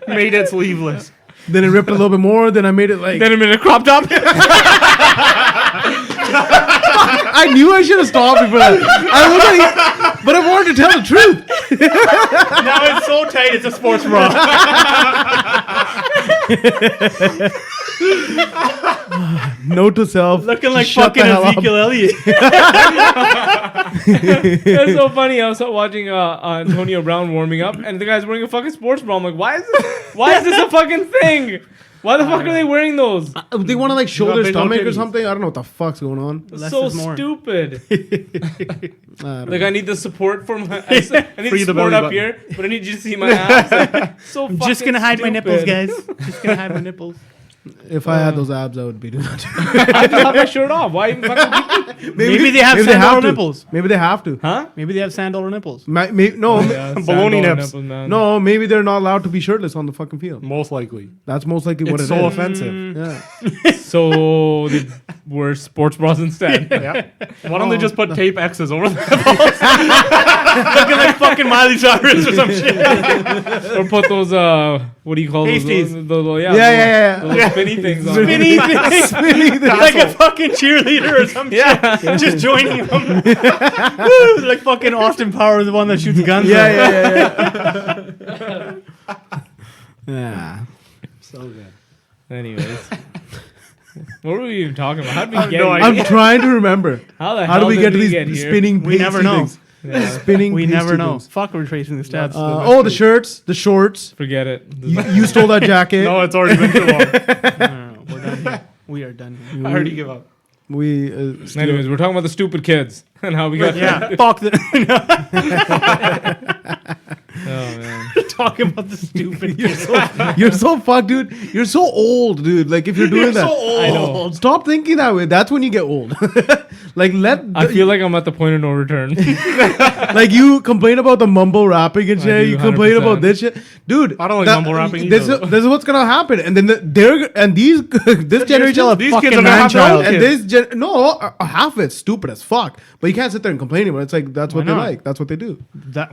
Made it sleeveless. Then it ripped a little bit more. Then I made it like. Then a minute cropped up. I knew I should have stopped before that. But I wanted to tell the truth. Now it's so tight, it's a sports bra. Note to self. Looking like shut the fucking hell up. Ezekiel Elliott. It's so funny. I was watching Antonio Brown warming up, and the guy's wearing a fucking sports bra. I'm like, why is this a fucking thing? Why the fuck are they wearing those? They want to like show their big old stomach or titties. something. I don't know what the fuck's going on. Less so is more. stupid. I don't Like know. I need the support for my. I need Free the support belly up button. here, but I need you to see my abs. Like, so I'm just fucking gonna hide my nipples, stupid. guys. Just gonna hide my nipples. If I had those abs, I would be doing that. I just have my shirt off. Why even fucking? Maybe they have sand dollar nipples. Maybe they have to. Huh? Maybe they have sand dollar nipples. No, Baloney nips. no. Maybe they're not allowed to be shirtless on the fucking field. Most likely. That's most likely what It's it so is. offensive. Yeah. So they wear sports bras instead. Yeah. Why don't they just put tape X's over them? Looking like fucking Miley Cyrus or some shit. Or put those what do you call Pasties. those? The Yeah. the little spinny things on. Spinny things. Like a fucking cheerleader or some Yeah. shit. Just joining them. Woo, like fucking Austin Powers, the one that shoots guns. Yeah. So good. Anyways, what were we even talking about? How did we get no here? I'm trying to remember. How the How hell do we did get to we these get here? spinning? We never pasty know. things? Yeah, Spinning. We pasty never know. things. Fuck retracing the stats. The shirts, the shorts. forget it. You stole that jacket. No, it's already been too long. No, we're done here. We are done here. I already give up. We. Anyways, we're talking about the stupid kids and how we got. Yeah, fuck the. Oh man. Talking about the stupid. You're so fucked, dude. You're so old, dude. Like if you're doing that, I know. stop thinking that way. That's when you get old. Like I feel like I'm at the point of no return. like you complain about the mumble rapping and I shit. do, You complain 100%. about this shit, dude. I don't like mumble rapping This either. is what's gonna happen, and then these this generation still a These fucking kids are gonna have their own man-child. and kids. this half of it's stupid as fuck. But you can't sit there and complain about it. It's like that's what Why they not? like. That's what they do.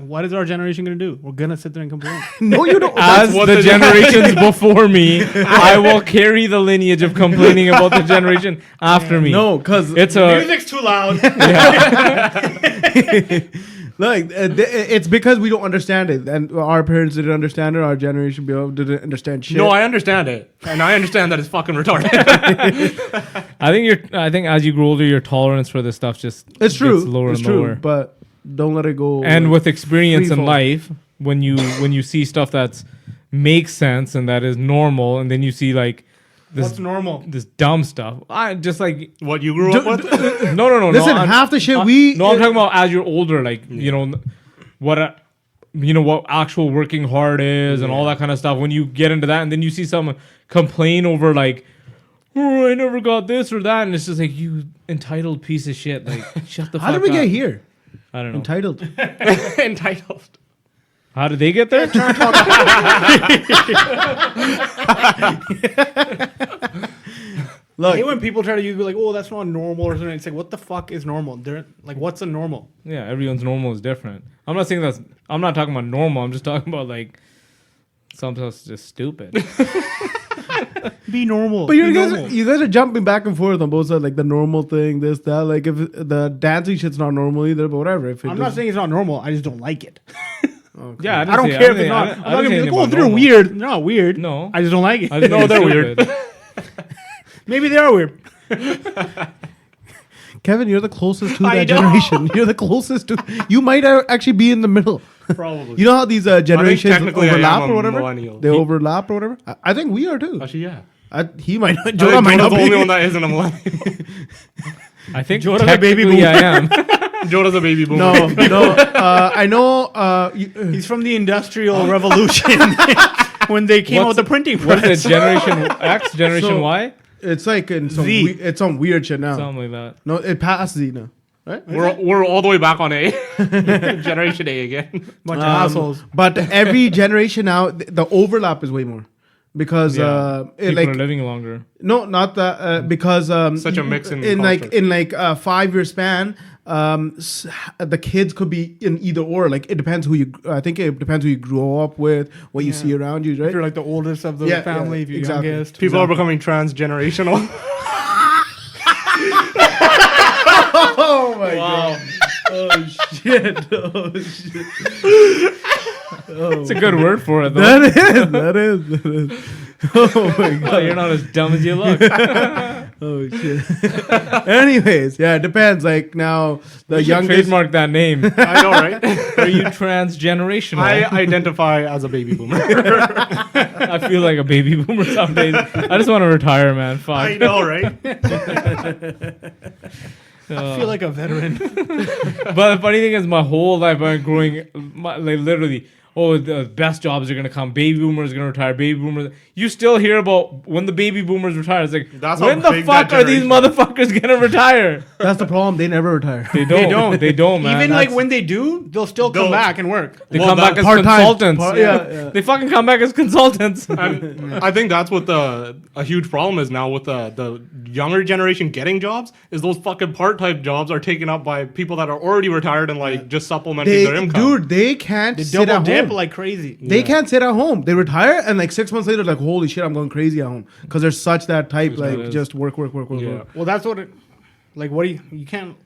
What is our generation gonna do? We're gonna sit there and complain. No, you don't. As what the the generations before me, I will carry the lineage of complaining about the generation after me. No, because It's a Music's too loud. like it's because we don't understand it, and our parents didn't understand it. Our generation didn't understand shit. No, I understand it. And I understand that it's fucking retarded. I think as you grow older, your tolerance for this stuff just it's true. gets lower it's and true, lower. but don't let it go. And with experience in Freefall. life, when you see stuff that's makes sense and that is normal, and then you see like What's this normal? this dumb stuff, I just like What you grew up with? no. listen, I'm- half the shit I'm we talking about as you're older, like you know what what actual working hard is and all that kind of stuff. When you get into that, and then you see someone complain over like, oh, I never got this or that, and it's just like, you entitled piece of shit. Like, shut the fuck up. How did we get here? I don't know. Entitled. Entitled. How did they get there? I hate when people try to use like, oh, that's not normal or something. It's like, what the fuck is normal? They're like, what's a normal? Yeah, everyone's normal is different. I'm not saying that's. I'm not talking about normal. I'm just talking about like something that's just stupid. Be normal. But Be you normal. guys are jumping back and forth on both sides, like the normal thing, this, that. Like if the dancing shit's not normal either, but whatever. If it I'm not saying it's not normal. I just don't like it. Okay. Yeah, I don't care if it's not. I'm not gonna be like, oh, they're weird. They're not weird. No. I just don't like it. I just No, think they're it's weird. stupid. Maybe they are weird. Kevin, you're the closest to I that know. generation. You're the closest to. You might actually be in the middle. Probably. You know how these generations technically I am overlap a or whatever? millennial. They overlap or whatever? I think we are too. Actually, yeah. He might not. I Jonah think might Jonah's not the only be. one that isn't a millennial. I think Jonah's a baby technically boomer. I am. Jonah's a baby boomer. No. I know. He's from the Industrial Revolution when they came out with the printing What's press. it? Generation X, Generation So- Y, It's like in some Z. it's some weird shit now. something like that. No, it passed Z now. Right? We're all the way back on A. Generation A again. Bunch of assholes. But every generation now, the overlap is way more. Because People like are living longer. no, not that because Such a mix in like 5 year span, the kids could be in either or. Like it depends who you. I think it depends who you grow up with, what you Yeah. see around you, If right? you're like the oldest of the Yeah, family, yeah, if you're exactly. youngest. People are becoming transgenerational. Oh my god! Oh shit! Oh shit! It's a good word for it, though. That is. Oh my god! Oh, you're not as dumb as you look. Oh shit. Anyways, yeah, it depends. Like now, the You should youngest. trademark that name. I know, right? Are you transgenerational? I identify as a baby boomer. I feel like a baby boomer some days. I just want to retire, man. Fuck. I know, right? I feel like a veteran. But the funny thing is, my whole life I've been growing, like literally, oh, the best jobs are gonna come. Baby boomers are gonna retire. Baby boomers. You still hear about when the baby boomers retire. It's like, That's how when the big fuck that are these generation motherfuckers gonna retire? That's the problem. They never retire. They don't. They don't, man. Even like when they do, they'll still come They'll- back and work. they Well, come back that as part-time. consultants. Yeah. They fucking come back as consultants. And I think that's what a huge problem is now with the younger generation getting jobs is those fucking part-time jobs are taken up by people that are already retired and like just supplementing their income. Dude, they can't They sit double at dip home. like crazy. They can't sit at home. They retire and like 6 months later, like holy shit, I'm going crazy at home because they're such that type. That's Like what it is. just work. Yeah. Well, that's what it. Like, what do you can't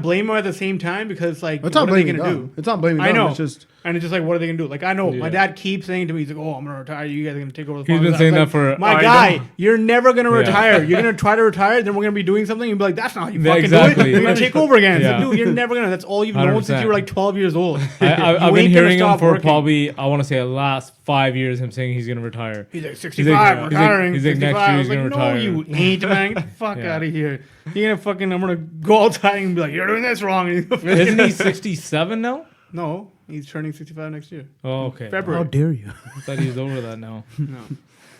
blame them at the same time because like It's not what are they blaming gonna them. do? It's not blaming I them. know. It's just And it's just like, what are they gonna do? Like, I know my Yeah. dad keeps saying to me, he's like, "Oh, I'm gonna retire. You guys are gonna take over the He's farm." been I was saying like, that for- my I guy. know. You're never gonna Yeah. retire. You're gonna try to retire, then we're gonna be doing something. And be like, "That's not how you Yeah, fucking do exactly. it. You're gonna take over again." It's like, Yeah. dude, you're never gonna. That's all you've known since 100%. you were like 12 years old. I've You been ain't gonna hearing him stop for working. probably, I want to say, the last 5 years, him saying he's gonna retire. He's like He's 65, like- retiring. he's like, next 65. year I was he's like, gonna retire. no, you ain't, man. Get the fuck Yeah. out of here. You're gonna fucking. I'm gonna go outside and be like, "You're doing this wrong." Isn't he 67 now? No, he's turning 65 next year. Oh, okay. February. how dare you? I thought he's over that now. No.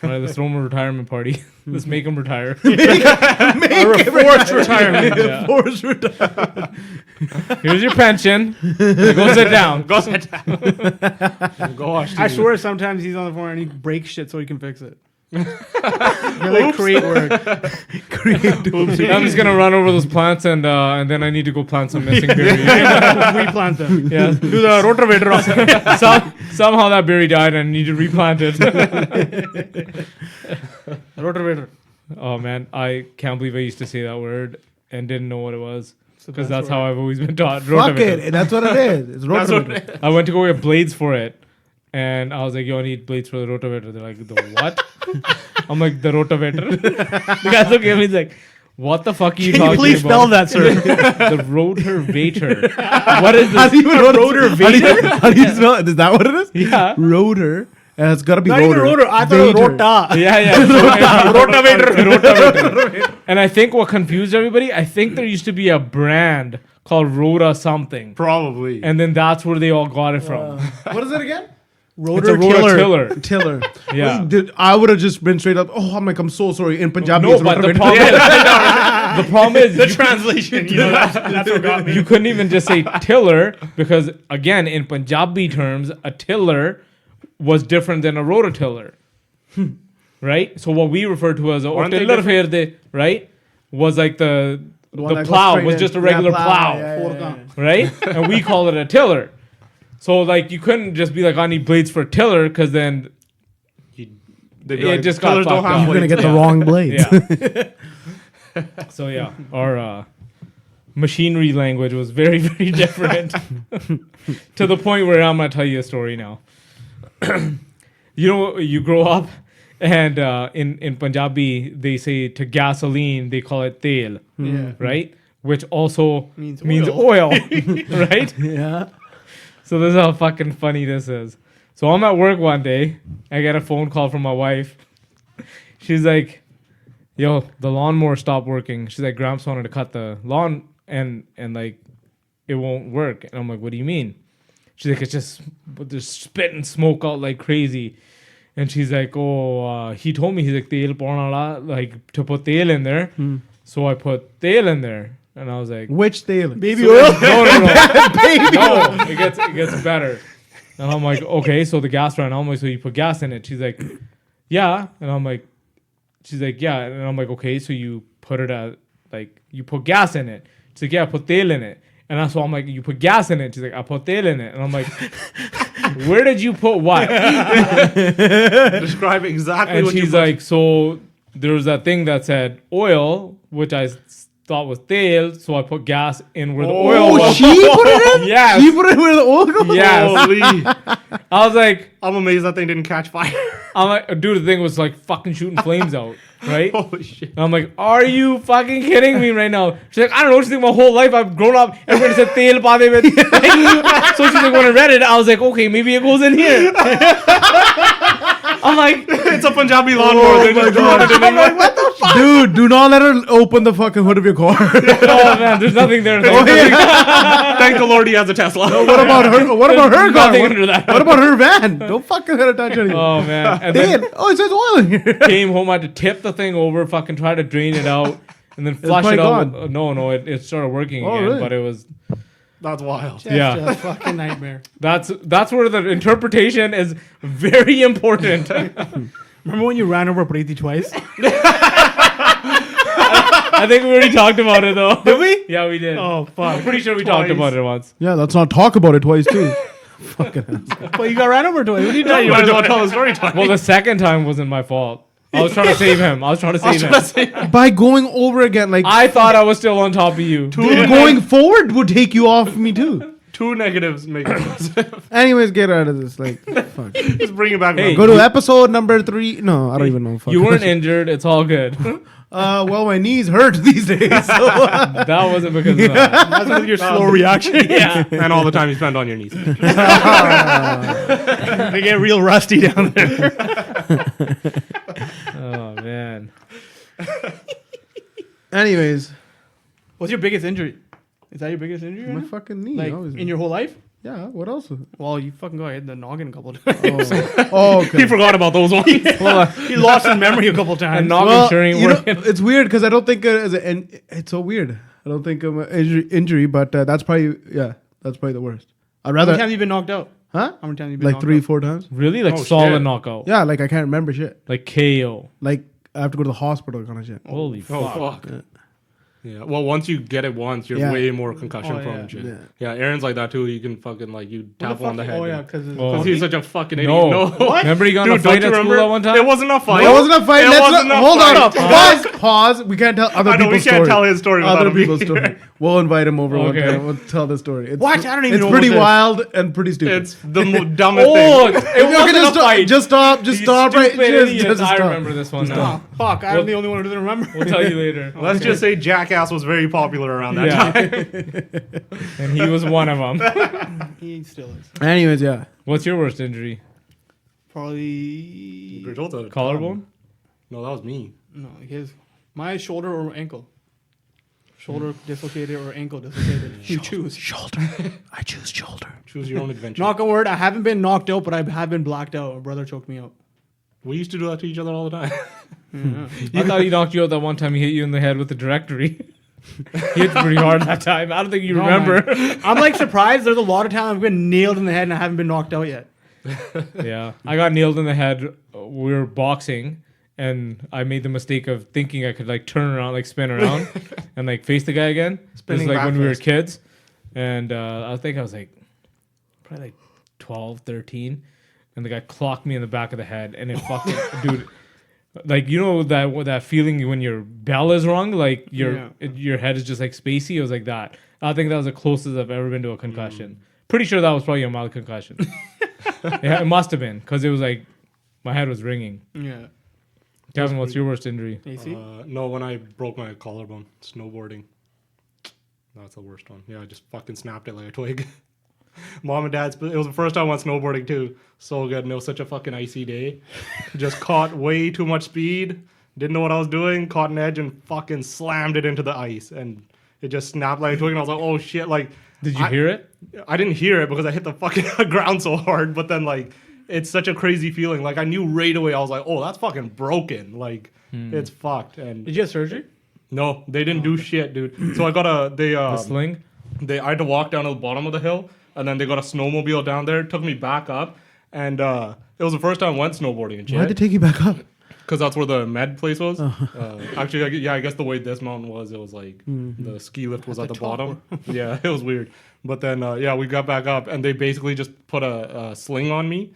All right, let's throw him a retirement party. Let's make him retire. Forced retirement. Yeah. Forced retire. Here's your pension. Go sit down. Go sit down. Go watch I TV. swear sometimes he's on the phone and he breaks shit so he can fix it. He'll like create work. I'm just gonna run over those plants and then I need to go plant some missing berries. Replant them. Yeah. Do the rotavator. Somehow that berry died and I need to replant it. Rotavator. Oh man, I can't believe I used to say that word and didn't know what it was the because best that's how I've always been taught. Fuck Rotavator. it. That's what it is. It's That's what rotavator. it is. I went to go get blades for it, and I was like, "Yo, I need blades for the rotavator." They're like, "The what?" I'm like, "The rotavator." The guy's looking at me, he's like, "What the fuck are you Can talking you please about?" spell that, sir? The rotavator. What is How this? do you even how do you spell it? Is that what it is? Yeah. Rotor. It's got to be Not even rotor. rotor. I thought it was Vator. rota. Yeah. Rotavator. And I think what confused everybody, I think there used to be a brand called Rota something. Probably. And then that's where they all got it from. What is it again? Rotor rototiller. Tiller. Yeah. I would have just been straight up. Oh, I'm so sorry. In Punjabi, No, it's but the rotor. problem is, the problem is The translation, that's what got me. you couldn't even just say tiller because again, in Punjabi terms, a tiller was different than a rototiller. Right? So what we refer to as a Aren't they tiller ferde, right? Was like the one that goes plow straight was in. just a regular Yeah, plow. yeah. Right? And we call it a tiller. So like you couldn't just be like, I need blades for a tiller because then They'd be it like, just got "Tillers don't fucked have up." You're gonna blades." get the wrong blades. Yeah. So yeah, our machinery language was very, very different to the point where I'm gonna tell you a story now. You know, you grow up and in Punjabi they say to gasoline they call it tel, Yeah. right? Which also Means means oil. oil, right? Yeah. So this is how fucking funny this is. So I'm at work one day. I get a phone call from my wife. She's like, "Yo, the lawnmower stopped working." She's like, "Gramps wanted to cut the lawn and like it won't work." And I'm like, "What do you mean?" She's like, "It's just there's spitting smoke out like crazy." And she's like, "Oh, he told me he's like tel pauna wala, like to put tel in there." So I put tel in there, and I was like, Which tail? Baby oil. no, it gets better. And I'm like, okay, so the gas ran out. I'm like, so you put gas in it? She's like, yeah. And I'm like, she's like, yeah. And I'm like, okay, so you put it at like you put gas in it. She's like, yeah, I put tel in it. And that's why I'm like, you put gas in it. She's like, I put tel in it. And I'm like, where did you put what? Describe exactly And what she's you like, so there was that thing that said oil, which I thought was tel, so I put gas in where the oil Oh, was. she put it in? Yes. She put it where the oil goes? Yes. Holy. I was like, I'm amazed that thing didn't catch fire. I'm like, dude, the thing was like fucking shooting flames out, right? Holy shit. And I'm like, are you fucking kidding me right now? She's like, I don't know. She's like, my whole life I've grown up, everybody said tel pa de mein. So she's like, when I read it, I was like, okay, maybe it goes in here. I'm like, It's a Punjabi lawnmower. They just dropped it in I'm there. like, what the fuck? Dude, do not let her open the fucking hood of your car. Oh man, there's nothing there. Thank the Lord he has a Tesla. What about her? What about her car? Nothing What, under that. what about her van? Don't fucking let her touch anything. Oh man. And then Damn. Oh, it says oil in here. came home, I had to tip the thing over, fucking try to drain it out, and then flush it probably out. gone. No, it started working Oh, again, really? but it was That's wild. Yeah. Just a fucking nightmare. that's where the interpretation is very important. Remember when you ran over Preeti twice? I think we already talked about it though. Did we? Yeah, we did. Oh I'm fuck! pretty sure we talked Twice. about it once. Yeah, let's not talk about it twice, too. Fucking ass. But you got ran over twice. What are you Yeah, doing? you might as well tell the story twice. Well, the second time wasn't my fault. I was trying to save him. By going over again, like, I thought I was still on top of you. dude, going forward would take you off me, too. Two negatives make it positive. Anyways, get out of this. Like, fuck. Just bring it back. Hey, Go to episode number 3. No, I don't even know. Fuck. You weren't injured. It's all good. Well, my knees hurt these days. So. That wasn't because of that. That's with your slow reaction. Yeah. and all the time you spend on your knees. They get real rusty down there. Oh man. Anyways, What's your biggest injury? Is that your biggest injury? my Right now? fucking knee. Like obviously. in your whole life? Yeah, what else? Well, you fucking got hit in the noggin a couple times. Oh, okay. He forgot about those ones. He lost his memory a couple times. And noggin sure ain't you know, working. it's weird because I don't think it's so weird. I don't think I'm an injury, but that's probably the worst. I'd How rather, many times have you been knocked out? huh? How many times have you been Like knocked 3-4 times. Really? Like Oh, solid shit. knockout. Yeah, like I can't remember shit. Like KO. Like I have to go to the hospital kind of shit. Holy Oh fuck. fuck. Yeah. Well, once you get it once, you're Yeah. way more concussion Oh, prone yeah. and shit. Yeah. Yeah. Aaron's like that too. You can fucking like you What tap the on the fuck? head. Oh, yeah, yeah. because Oh. Because he's such a fucking idiot. No. No. Remember you got in a Dude, don't fight you at school remember? that one time? It wasn't a fight. It wasn't a fight. It Let's wasn't not, a hold on. fight. Pause. We can't tell other I know we people's can't story. tell his story without Other him people's being story. We'll invite him over one Okay. time. We'll tell the story. It's, What? I don't even It's know pretty what this- wild and pretty stupid. It's the dumbest Oh, thing. it Okay, wasn't just a stop. fight. Just stop. Just You stop. Right. stupid Just idiots. I stop. remember this one now. Oh, fuck. I'm the only one who doesn't remember. We'll tell you later. Let's just say Jackass was very popular around that Yeah. time. And he was one of them. He still is. Anyways, yeah. What's your worst injury? Probably. Collarbone? No, that was me. No, his. My shoulder or ankle. Shoulder dislocated or ankle dislocated. You choose. Shoulder. I choose shoulder. Choose your own adventure. Knock on wood, I haven't been knocked out, but I have been blacked out. My brother choked me out. We used to do that to each other all the time. I thought he knocked you out that one time he hit you in the head with the directory. He hit pretty hard that time. I don't think you No, remember. man. I'm like surprised. There's a lot of times I've been nailed in the head and I haven't been knocked out yet. Yeah, I got nailed in the head. We were boxing, and I made the mistake of thinking I could like turn around, like spin around, and like face the guy again. This is Spinning like back when we were fist. kids, and I think I was like probably like 12, 13, and the guy clocked me in the back of the head, and it fucking dude. Like, you know that feeling when your bell is wrong, like your head is just like spacey. It was like that. I think that was the closest I've ever been to a concussion. Pretty sure that was probably a mild concussion. Yeah, it must have been because it was like my head was ringing. Yeah. Kevin, what's your worst injury? AC? No, when I broke my collarbone snowboarding. That's the worst one. Yeah, I just fucking snapped it like a twig. Mom and dad's. It was the first time I went snowboarding too. So good. And it was such a fucking icy day. Just caught way too much speed. Didn't know what I was doing. Caught an edge and fucking slammed it into the ice. And it just snapped like a twig. And I was like, oh shit. Like, Did you hear it? I didn't hear it because I hit the fucking ground so hard. But then like, it's such a crazy feeling. Like I knew right away. I was like, oh, that's fucking broken. Like it's fucked. And Did you have surgery? no, they didn't do shit, dude. So I got The sling? I had to walk down to the bottom of the hill, and then they got a snowmobile down there. It took me back up, and it was the first time I went snowboarding and Why'd they shit. take you back up? Because that's where the med place was. Actually, I guess the way this mountain was, it was like the ski lift was at the bottom. Yeah, it was weird. But then, we got back up, and they basically just put a sling on me,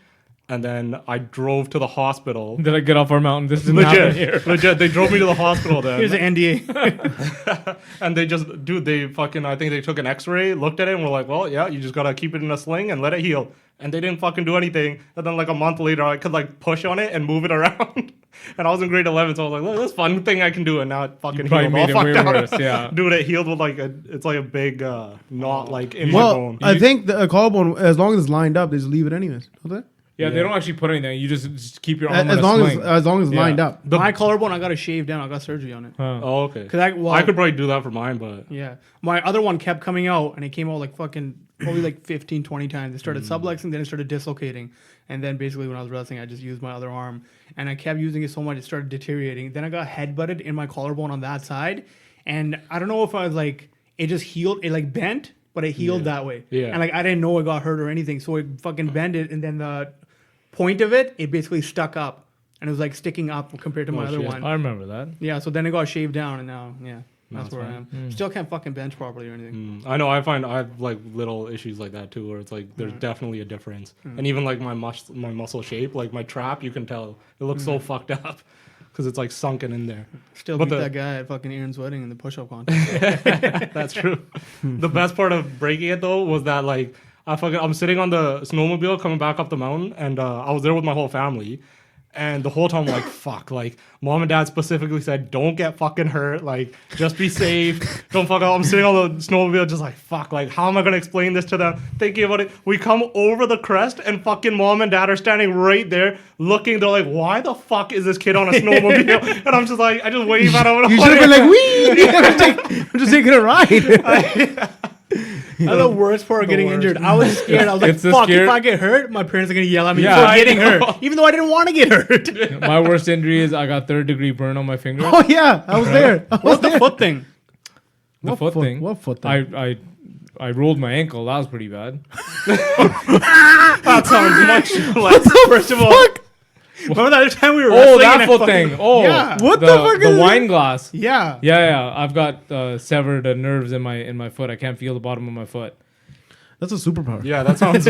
and then I drove to the hospital. Did I get off our mountain? This didn't happen here. Legit. They drove me to the hospital then. Here's an NDA. And they just, dude, I think they took an x-ray, looked at it, and were like, well, yeah, you just gotta keep it in a sling and let it heal. And they didn't fucking do anything. And then like a month later, I could like push on it and move it around. And I was in grade 11, so I was like, look, this fun thing I can do. And now it fucking Probably healed. made it All way fucked out. worse, yeah. Dude, it healed with like it's like a big knot like in my Well, bone. I think the collarbone, as long as it's lined up, they just leave it anyways. Don't Yeah, they don't actually put anything. You just keep your arm they? on As a long sling. as it's Yeah. lined up. My collarbone, I got to shave down. I got surgery on it. Huh. Oh, okay. Cause I could probably do that for mine, but Yeah. My other one kept coming out, and it came out like fucking probably like 15, 20 times. It started subluxing, then it started dislocating. And then basically when I was wrestling, I just used my other arm. And I kept using it so much, it started deteriorating. Then I got headbutted in my collarbone on that side. And I don't know if I was like, it just healed. It like bent, but it healed that way. Yeah. And like I didn't know it got hurt or anything. So it fucking bent it. And then the point of it, it basically stuck up. And it was like sticking up compared to my other shit. one. I remember that. Yeah, so then it got shaved down, and now, yeah, that's That's where I fine. am. Still can't fucking bench properly or anything. I know I have like little issues like that too, where it's like there's definitely a difference. And even like my muscle shape, like my trap, you can tell it looks so fucked up because it's like sunken in there. Still But beat the- that guy at fucking Aaron's wedding in the push-up contest. That's true. The best part of breaking it though was that like I'm sitting on the snowmobile coming back up the mountain, and I was there with my whole family. And the whole time, I'm like, fuck, like, mom and dad specifically said, don't get fucking hurt, like, just be safe, don't fuck up. I'm sitting on the snowmobile, just like, fuck, like, how am I gonna explain this to them? Thinking about it, we come over the crest, and fucking mom and dad are standing right there, looking, they're like, why the fuck is this kid on a snowmobile? And I'm just like, I just wave at him. And You I'm should have been like, like, I'm just taking a ride. That's the worst part of getting injured. I was scared. I was like, It's the fuck, scare- if I get hurt, my parents are going to yell at me Yeah, for I getting know. hurt. Even though I didn't want to get hurt. My worst injury is I got 3rd-degree burn on my finger. Oh yeah, I was there. What's the foot thing? The foot thing. What foot thing? I rolled my ankle. That was pretty bad. that sounds much less. First of all, remember that other time we were Oh, wrestling that and I foot fucking- thing. Oh, Yeah. What the fuck is the it? wine glass? Yeah. Yeah. I've got severed nerves in my foot. I can't feel the bottom of my foot. That's a superpower. Yeah, that sounds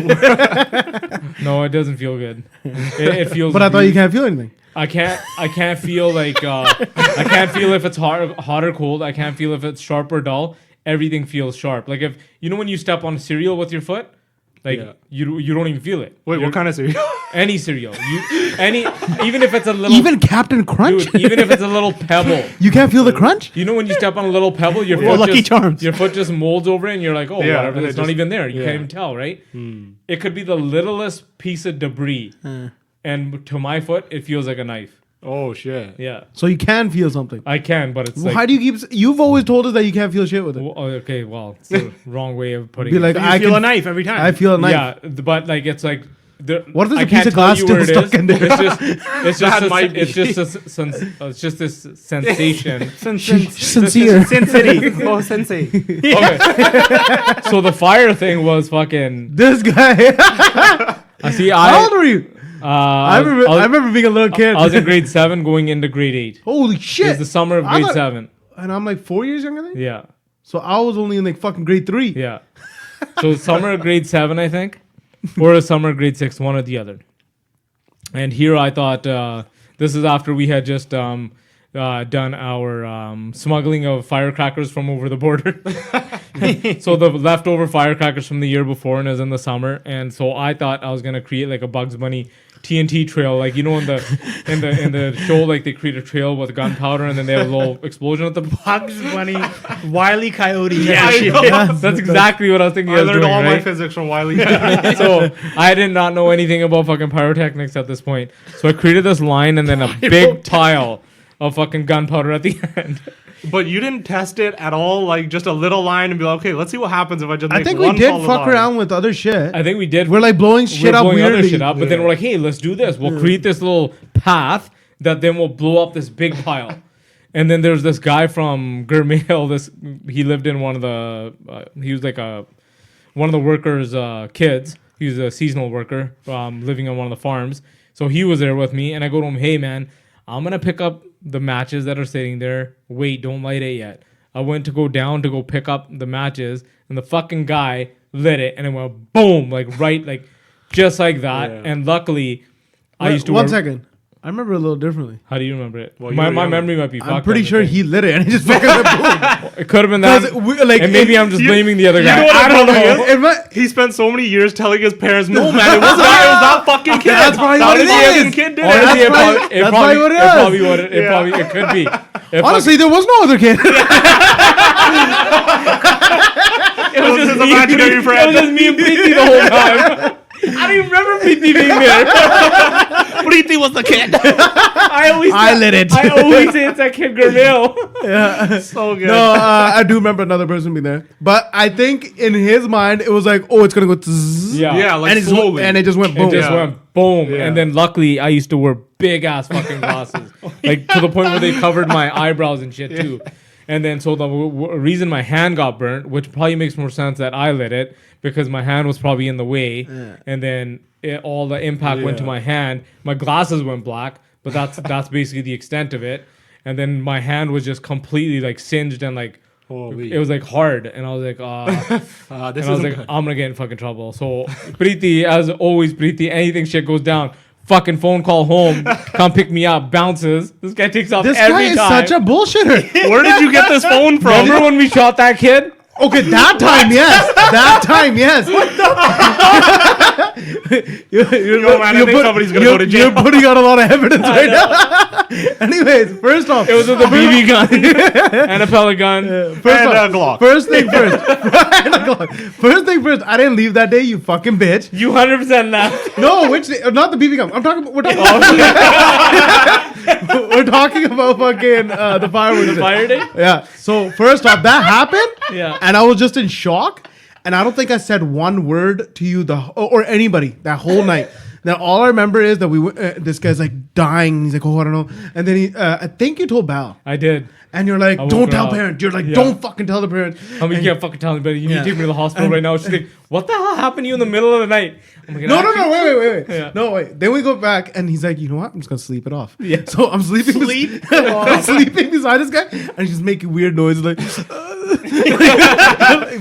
No, it doesn't feel good. It feels. But I thought you can't feel anything. I can't feel like I can't feel if it's hot or cold. I can't feel if it's sharp or dull. Everything feels sharp. Like if when you step on a cereal with your foot, like Yeah. you don't even feel it. Wait, what kind of cereal? Any cereal, even if it's a little Even Captain Crunch. dude, even if it's a little pebble. You can't feel the crunch. You know when you step on a little pebble, your Or foot Lucky just, Charms. your foot just molds over it, and you're like, oh, Yeah, whatever. and It's it not just- even there. You yeah. can't even tell, right? It could be the littlest piece of debris, and to my foot, it feels like a knife. Oh shit. Yeah, So you can feel something. I can, but it's Why like, do you keep? You've always told us that you can't feel shit with it. okay, well, it's the wrong way of putting Be it. like, You I feel can a knife every time. I feel a knife. Yeah, but like it's like. What if there's I a piece can't of tell glass you still where it stuck is. in there? It's just That might be. it's just this sensation. Sincere. Sin City. Oh, sensei. Okay. So the fire thing was fucking. This guy. I see. How old were you? I I remember being a little kid. I was in grade 7 going into grade 8. Holy It was shit! the summer of I grade thought- 7. And I'm like 4 years younger than you. Yeah, So I was only in like fucking grade 3. yeah. So summer of grade 7, I think, or the summer of grade 6, one or the other. And here I thought this is after we had just done our smuggling of firecrackers from over the border. So the leftover firecrackers from the year before, and it was in the summer. And so I thought I was gonna create like a Bugs Bunny TNT trail, like in the show, like they create a trail with gunpowder, and then they have a little explosion at the. Bugs Bunny, Wile E. Coyote. Yeah, I know. that's exactly what I was thinking. I was learned doing, all my right? physics from Wiley. So I did not know anything about fucking pyrotechnics at this point. So I created this line and then a big pile of fucking gunpowder at the end. But you didn't test it at all, like just a little line and be like, okay, let's see what happens if I just I make think we one did solid fuck line. around with other shit. I think we did. We're like blowing shit up blowing weirdly. other shit up, but then we're like, hey, let's do this. We'll create this little path that then will blow up this big pile. And then there's this guy from Gurmail. He lived in one of the. He was like one of the workers' kids. He was a seasonal worker, living on one of the farms. So he was there with me, and I go to him, hey man, I'm gonna pick up the matches that are sitting there. Wait, don't light it yet. I went to go down to go pick up the matches, and the fucking guy lit it, and it went boom, like right, like just like that. Yeah. And luckily, I used to. One work- second. I remember it a little differently. How do you remember it? Well, you my were my younger. memory might be fucked. I'm pretty up, sure I think. he lit it and it just fucking went boom. It could have been that. 'Cause we- like, and maybe it- I'm just blaming the other guy. know what I don't it know. is? It might- He spent so many years telling his parents, no man, it wasn't that, it was that fucking kid. That's probably that what it fucking is. kid did Honestly, it. it probably- probably, it that's probably, probably what it it is. probably what it, Yeah. probably it could be. If Honestly, there was no other kid. it was his just me, imaginary it friend. was just me and Preeti the whole time. I don't even remember Preeti being there. Preeti was the kid. I lit it. I always say it's that kid Gurmail. So good. No, I do remember another person being there. But I think in his mind, it was like, oh, it's going to go zzz. Yeah, like and, it just, slowly. and it just went boom. It just Yeah. went boom. Yeah. And then luckily, I used to wear big ass fucking glasses. Like to the point where they covered my eyebrows and shit too. And then so the reason my hand got burnt, which probably makes more sense that I lit it, because my hand was probably in the way. And then all the impact went to Yeah. my hand. My glasses went black, but that's basically the extent of it. And then my hand was just completely like singed and like Holy. it was like hard. And I was like, This and I was isn't like, good. I'm gonna get in fucking trouble. So Preeti, as always, Preeti, anything shit goes down, fucking phone call home, come pick me up, bounces. This guy takes off This every guy is time. such a bullshitter. Where did you get this phone from? Remember when we shot that kid? Okay, that time, yes. That time, yes. What the? you're, Yo, man, I think somebody's gonna go to jail. You're putting out a lot of evidence right now. Anyways, first off, It was with a BB gun and a pellet gun. first And off, a Glock. First thing first. And a Glock. First thing first. I didn't leave that day, you fucking bitch. You 100% left. No, which day? Not the BB gun. I'm talking about. We're talking about fucking the fireworks. day. Fire day? Yeah. So first off, that happened. Yeah. And I was just in shock, and I don't think I said one word to you or anybody that whole night. Then all I remember is that this guy's like dying. He's like, oh, I don't know. And then I think you told Bal, I did. and you're like, I woke don't her tell up. parents. You're like, Yeah. don't fucking tell the parents. I mean, you can't fucking tell anybody. You need to take me to the hospital right now. She's like, what the hell happened to you in the middle of the night? I'm like, No, wait. Yeah. No, wait. Then we go back, and he's like, you know what? I'm just gonna sleep it off. Yeah. So I'm sleeping. I'm sleeping beside this guy, and he's just making weird noises, like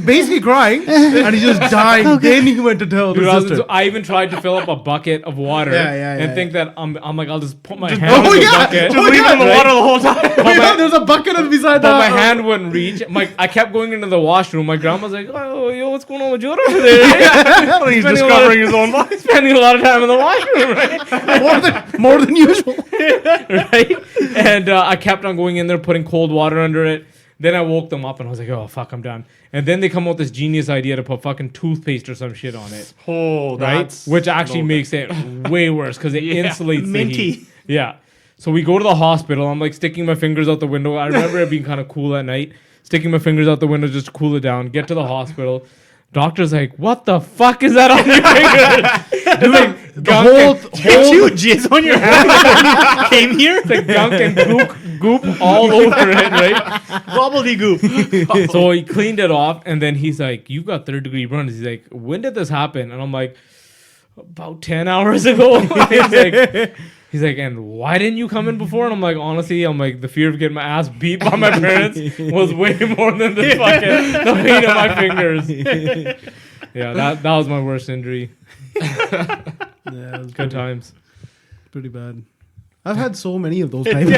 basically crying, and he's just dying. Then he went to tell Dude, the sister. I even tried to fill up a bucket of water Yeah, and yeah. think that I'm like, I'll just put my hand oh, in the yeah. bucket. Oh, Leave yeah. in the water the whole time. Oh, yeah, there's a bucket beside But the. my hand wouldn't reach. I kept going into the washroom. My grandma's like, "Oh, yo, what's going on with you over there?" He's Spending a lot discovering of- his own body. Spending a lot of time in the washroom, right? more than usual. Right? And I kept on going in there, putting cold water under it. Then I woke them up and I was like, "Oh fuck, I'm done." And then they come up with this genius idea to put fucking toothpaste or some shit on it, Oh, right? that's Which actually no makes it way worse because it insulates Minty. the heat. Yeah. So we go to the hospital. I'm like sticking my fingers out the window. I remember it being kind of cool at night. Sticking my fingers out the window just to cool it down. Get to the hospital. Doctor's like, what the fuck is that on your fingers? It's like The gunk whole did you jizz on your hand when you came here? It's like gunk and goop all over it, right? Gobbledygook. So he cleaned it off, and then he's like, "You got third-degree burns." He's like, "When did this happen?" And I'm like, "About 10 hours ago." he's like, "And why didn't you come in before?" And I'm like, "Honestly, the fear of getting my ass beat by my parents was way more than the pain of my fingers." Yeah, that was my worst injury. Yeah, it was Good times. pretty bad. I've had so many of those times. in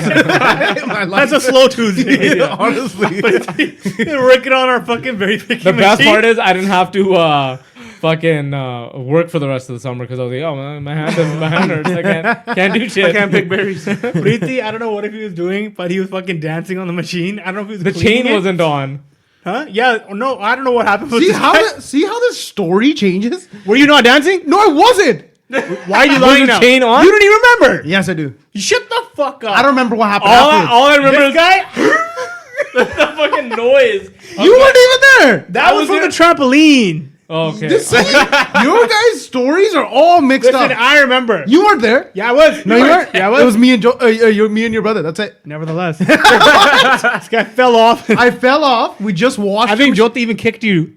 my life. That's a slow Tuesday. Honestly. We're working on our fucking very picky The best machine. part is I didn't have to work for the rest of the summer because I was like, "Oh man, my hand hurts. I can't do shit. I can't pick berries. Preeti, I don't know what he was doing, but he was fucking dancing on the machine. I don't know if he was The cleaning chain it. wasn't on." Huh? Yeah. No, I don't know what happened. With see this how guy. see how this story changes? Were you not dancing? No, I wasn't. Why are you Was lying the now? chain on? You don't even remember. Yes, I do. You shut the fuck up. I don't remember what happened All afterwards. I remember This is guy. the fucking noise. You weren't even there. That was from the trampoline. Oh, okay. This, your guys' stories are all mixed Listen, up. I remember. You weren't there. Yeah, I was. No, you weren't. Yeah, I It was. was me and me and your brother. That's it. Nevertheless, this guy fell off. I fell off. We just watched. I think him. Jyoti even kicked you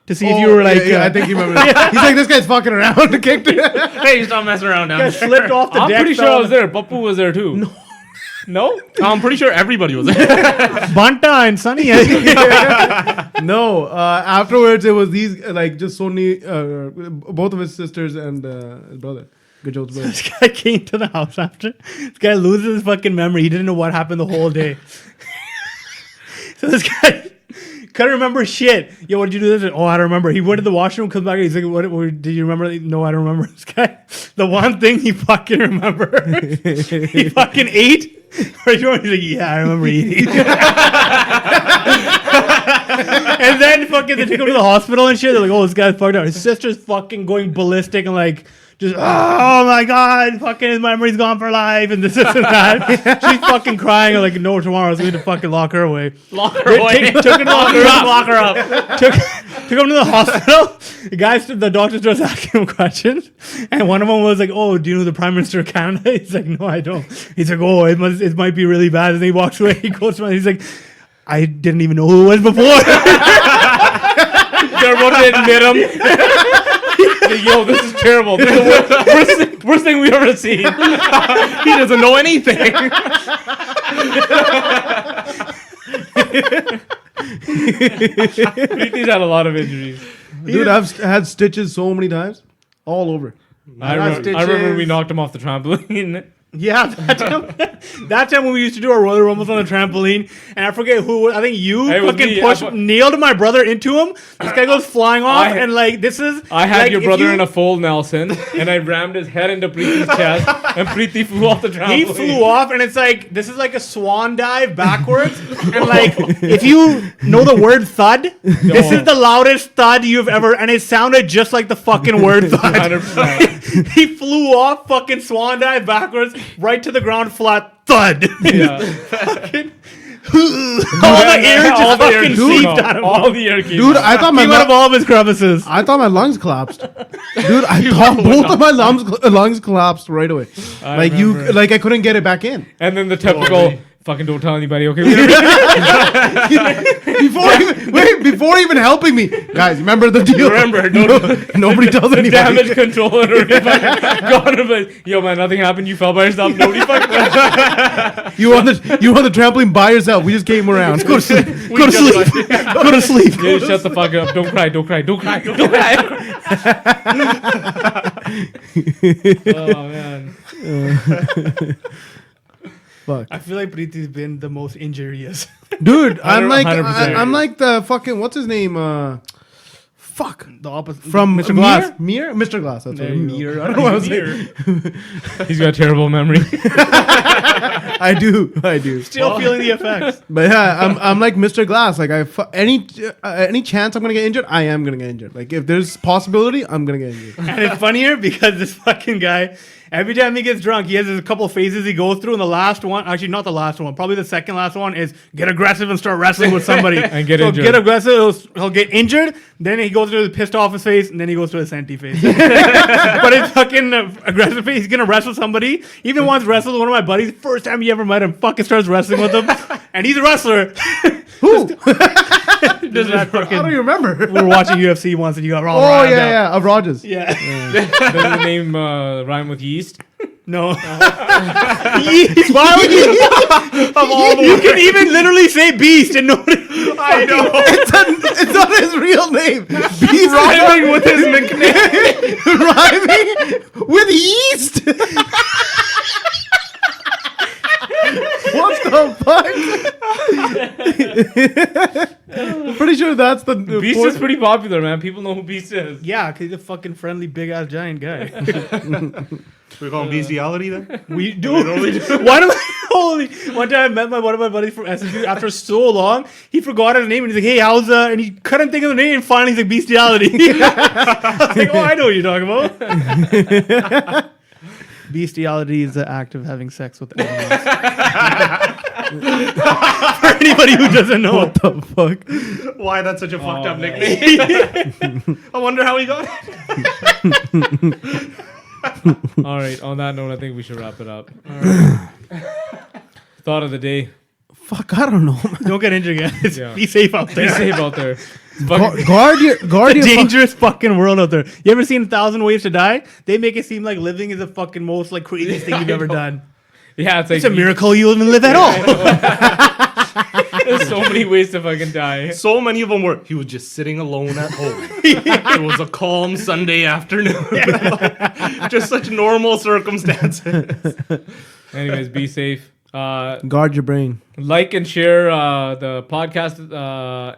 to see if you were like. I think you remember. He's like, this guy's fucking around. And kicked it. Hey, stop messing around down guy there. slipped off the I'm deck. pretty sure I was there. Papu was there too. No. No? I'm pretty sure everybody was there. Banta and Sunny. No. Afterwards, it was these like just Sony, both of his sisters and his brother. Good jokes, brother. This guy came to the house after. This guy loses his fucking memory. He didn't know what happened the whole day. So this guy couldn't remember shit. Yo, what did you do this? Oh, I don't remember. He went to the washroom, comes back, he's like, what did you remember? No, I don't remember. This guy, the one thing he fucking remembered, he fucking ate. He's like, yeah, I remember eating. And then fucking they take him to the hospital and shit. They're like, oh, this guy's fucked up. His sister's fucking going ballistic and like, just, oh my god, fucking his memory's gone for life and this and that. She's fucking crying. I'm like, no, tomorrow I was going to fucking lock her away. Lock her away. Took him to lock her up. Took him to the hospital. The doctor starts asking him questions, and one of them was like, "Oh, do you know the Prime Minister of Canada?" He's like, "No, I don't." He's like, "Oh, it might be really bad." And then he walks away. He goes to him, he's like, "I didn't even know who it was before." They're about to admit him. Yo, this is terrible. This is the worst thing we've ever seen. He doesn't know anything. Preeti's had a lot of injuries. Dude, I've had stitches so many times, all over. I remember we knocked him off the trampoline. Yeah, that time when we used to do our roller rumbles on the trampoline, and I forget who. I think you It was fucking me. nailed my brother into him. This guy goes flying off, and like this is. I had like, your if brother you- in a full Nelson, and I rammed his head into Preeti's chest, and Preeti flew off the trampoline. He flew off, and it's like this is like a swan dive backwards, and like if you know the word thud, this is the loudest thud you've ever, and it sounded just like the fucking word thud. 100%. He flew off, fucking swan dive backwards, right to the ground, flat thud. Yeah. All the air just fucking seeped out of him. All the air came Dude, out. I thought my Came out of all of his crevices. I thought my lungs collapsed. Dude, I thought both of my lungs collapsed right away. I remember. I couldn't get it back in. And then the typical, fucking don't tell anybody, okay? Before even helping me, guys. Remember the deal. Remember, Nobody tells anybody. damage control it or gone, but yo man, nothing happened. You fell by yourself. Nobody fucking. You on the trampoline by yourself. We just came around. Go to sleep. Go to sleep. Go to sleep. Yeah, shut the fuck up. Don't cry. Don't cry. Don't cry. Don't cry. Oh man. Fuck. I feel like Preeti's been the most injurious. Dude, I'm like 100%. I'm like the fucking what's his name? Fuck. The opposite From Mr. Glass. Mir? Mr. Glass. That's what There you Mir. I don't know what I was saying. He's got a terrible memory. I do. Still feeling the effects. But yeah, I'm like Mr. Glass. Like any chance I'm gonna get injured, I am gonna get injured. Like if there's possibility, I'm gonna get injured. And it's funnier because this fucking guy, Every time he gets drunk, he has a couple phases he goes through, and the last one, actually not the last one, probably the second last one is get aggressive and start wrestling with somebody. And get so injured. Get aggressive, he'll get injured, then he goes through the pissed off his face, and then he goes through a senti face. But his fucking aggressive face, he's gonna wrestle somebody. Even once wrestled one of my buddies, first time he ever met him, fucking starts wrestling with him, and he's a wrestler. Who? Does that I fucking, don't even remember. we were watching UFC once, and you got all Oh riled up. yeah, of Rogers. Yeah. Does the name rhyme with yeast? No. Why would you? You can even literally say beast and nobody. I know. It's not his real name. He's Rhyming with his nickname. rhyming with yeast. What the fuck? Pretty sure that's the Beast is pretty popular, man. People know who Beast is. Yeah, because he's a fucking friendly, big ass giant guy. We call him bestiality then? We do. One of my, holy, one time I met one of my buddies from SSU after so long, he forgot his name and he's like, hey, how's and he couldn't think of the name and finally he's like, bestiality. I was like, oh, I know what you're talking about. Bestiality is the act of having sex with animals. For anybody who doesn't know. What the fuck? Why that's such a fucked up man. nickname? I wonder how he got it. All right. On that note, I think we should wrap it up. Thought of the day. Fuck, I don't know. Man. Don't get injured, guys. Yeah. Be safe out Be there. safe out there. Guard your It's a dangerous fucking world out there. You ever seen 1,000 Ways to Die? They make it seem like living is the fucking most like craziest thing you've ever done. Yeah, it's like It's a miracle you even live at all. There's so many ways to fucking die. So many of them were, he was just sitting alone at home. It was a calm Sunday afternoon. Just such normal circumstances. Anyways, be safe. Guard your brain. Like and share the podcast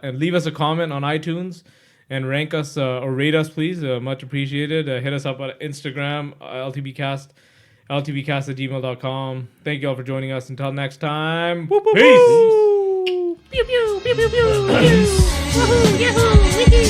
and leave us a comment on iTunes and rank us or rate us, please. Much appreciated. Hit us up on Instagram, LTBcast, ltbcast@gmail.com. Thank you all for joining us. Until next time, peace. Pew pew pew pew pew. Woohoo! Yahoo! Wiki.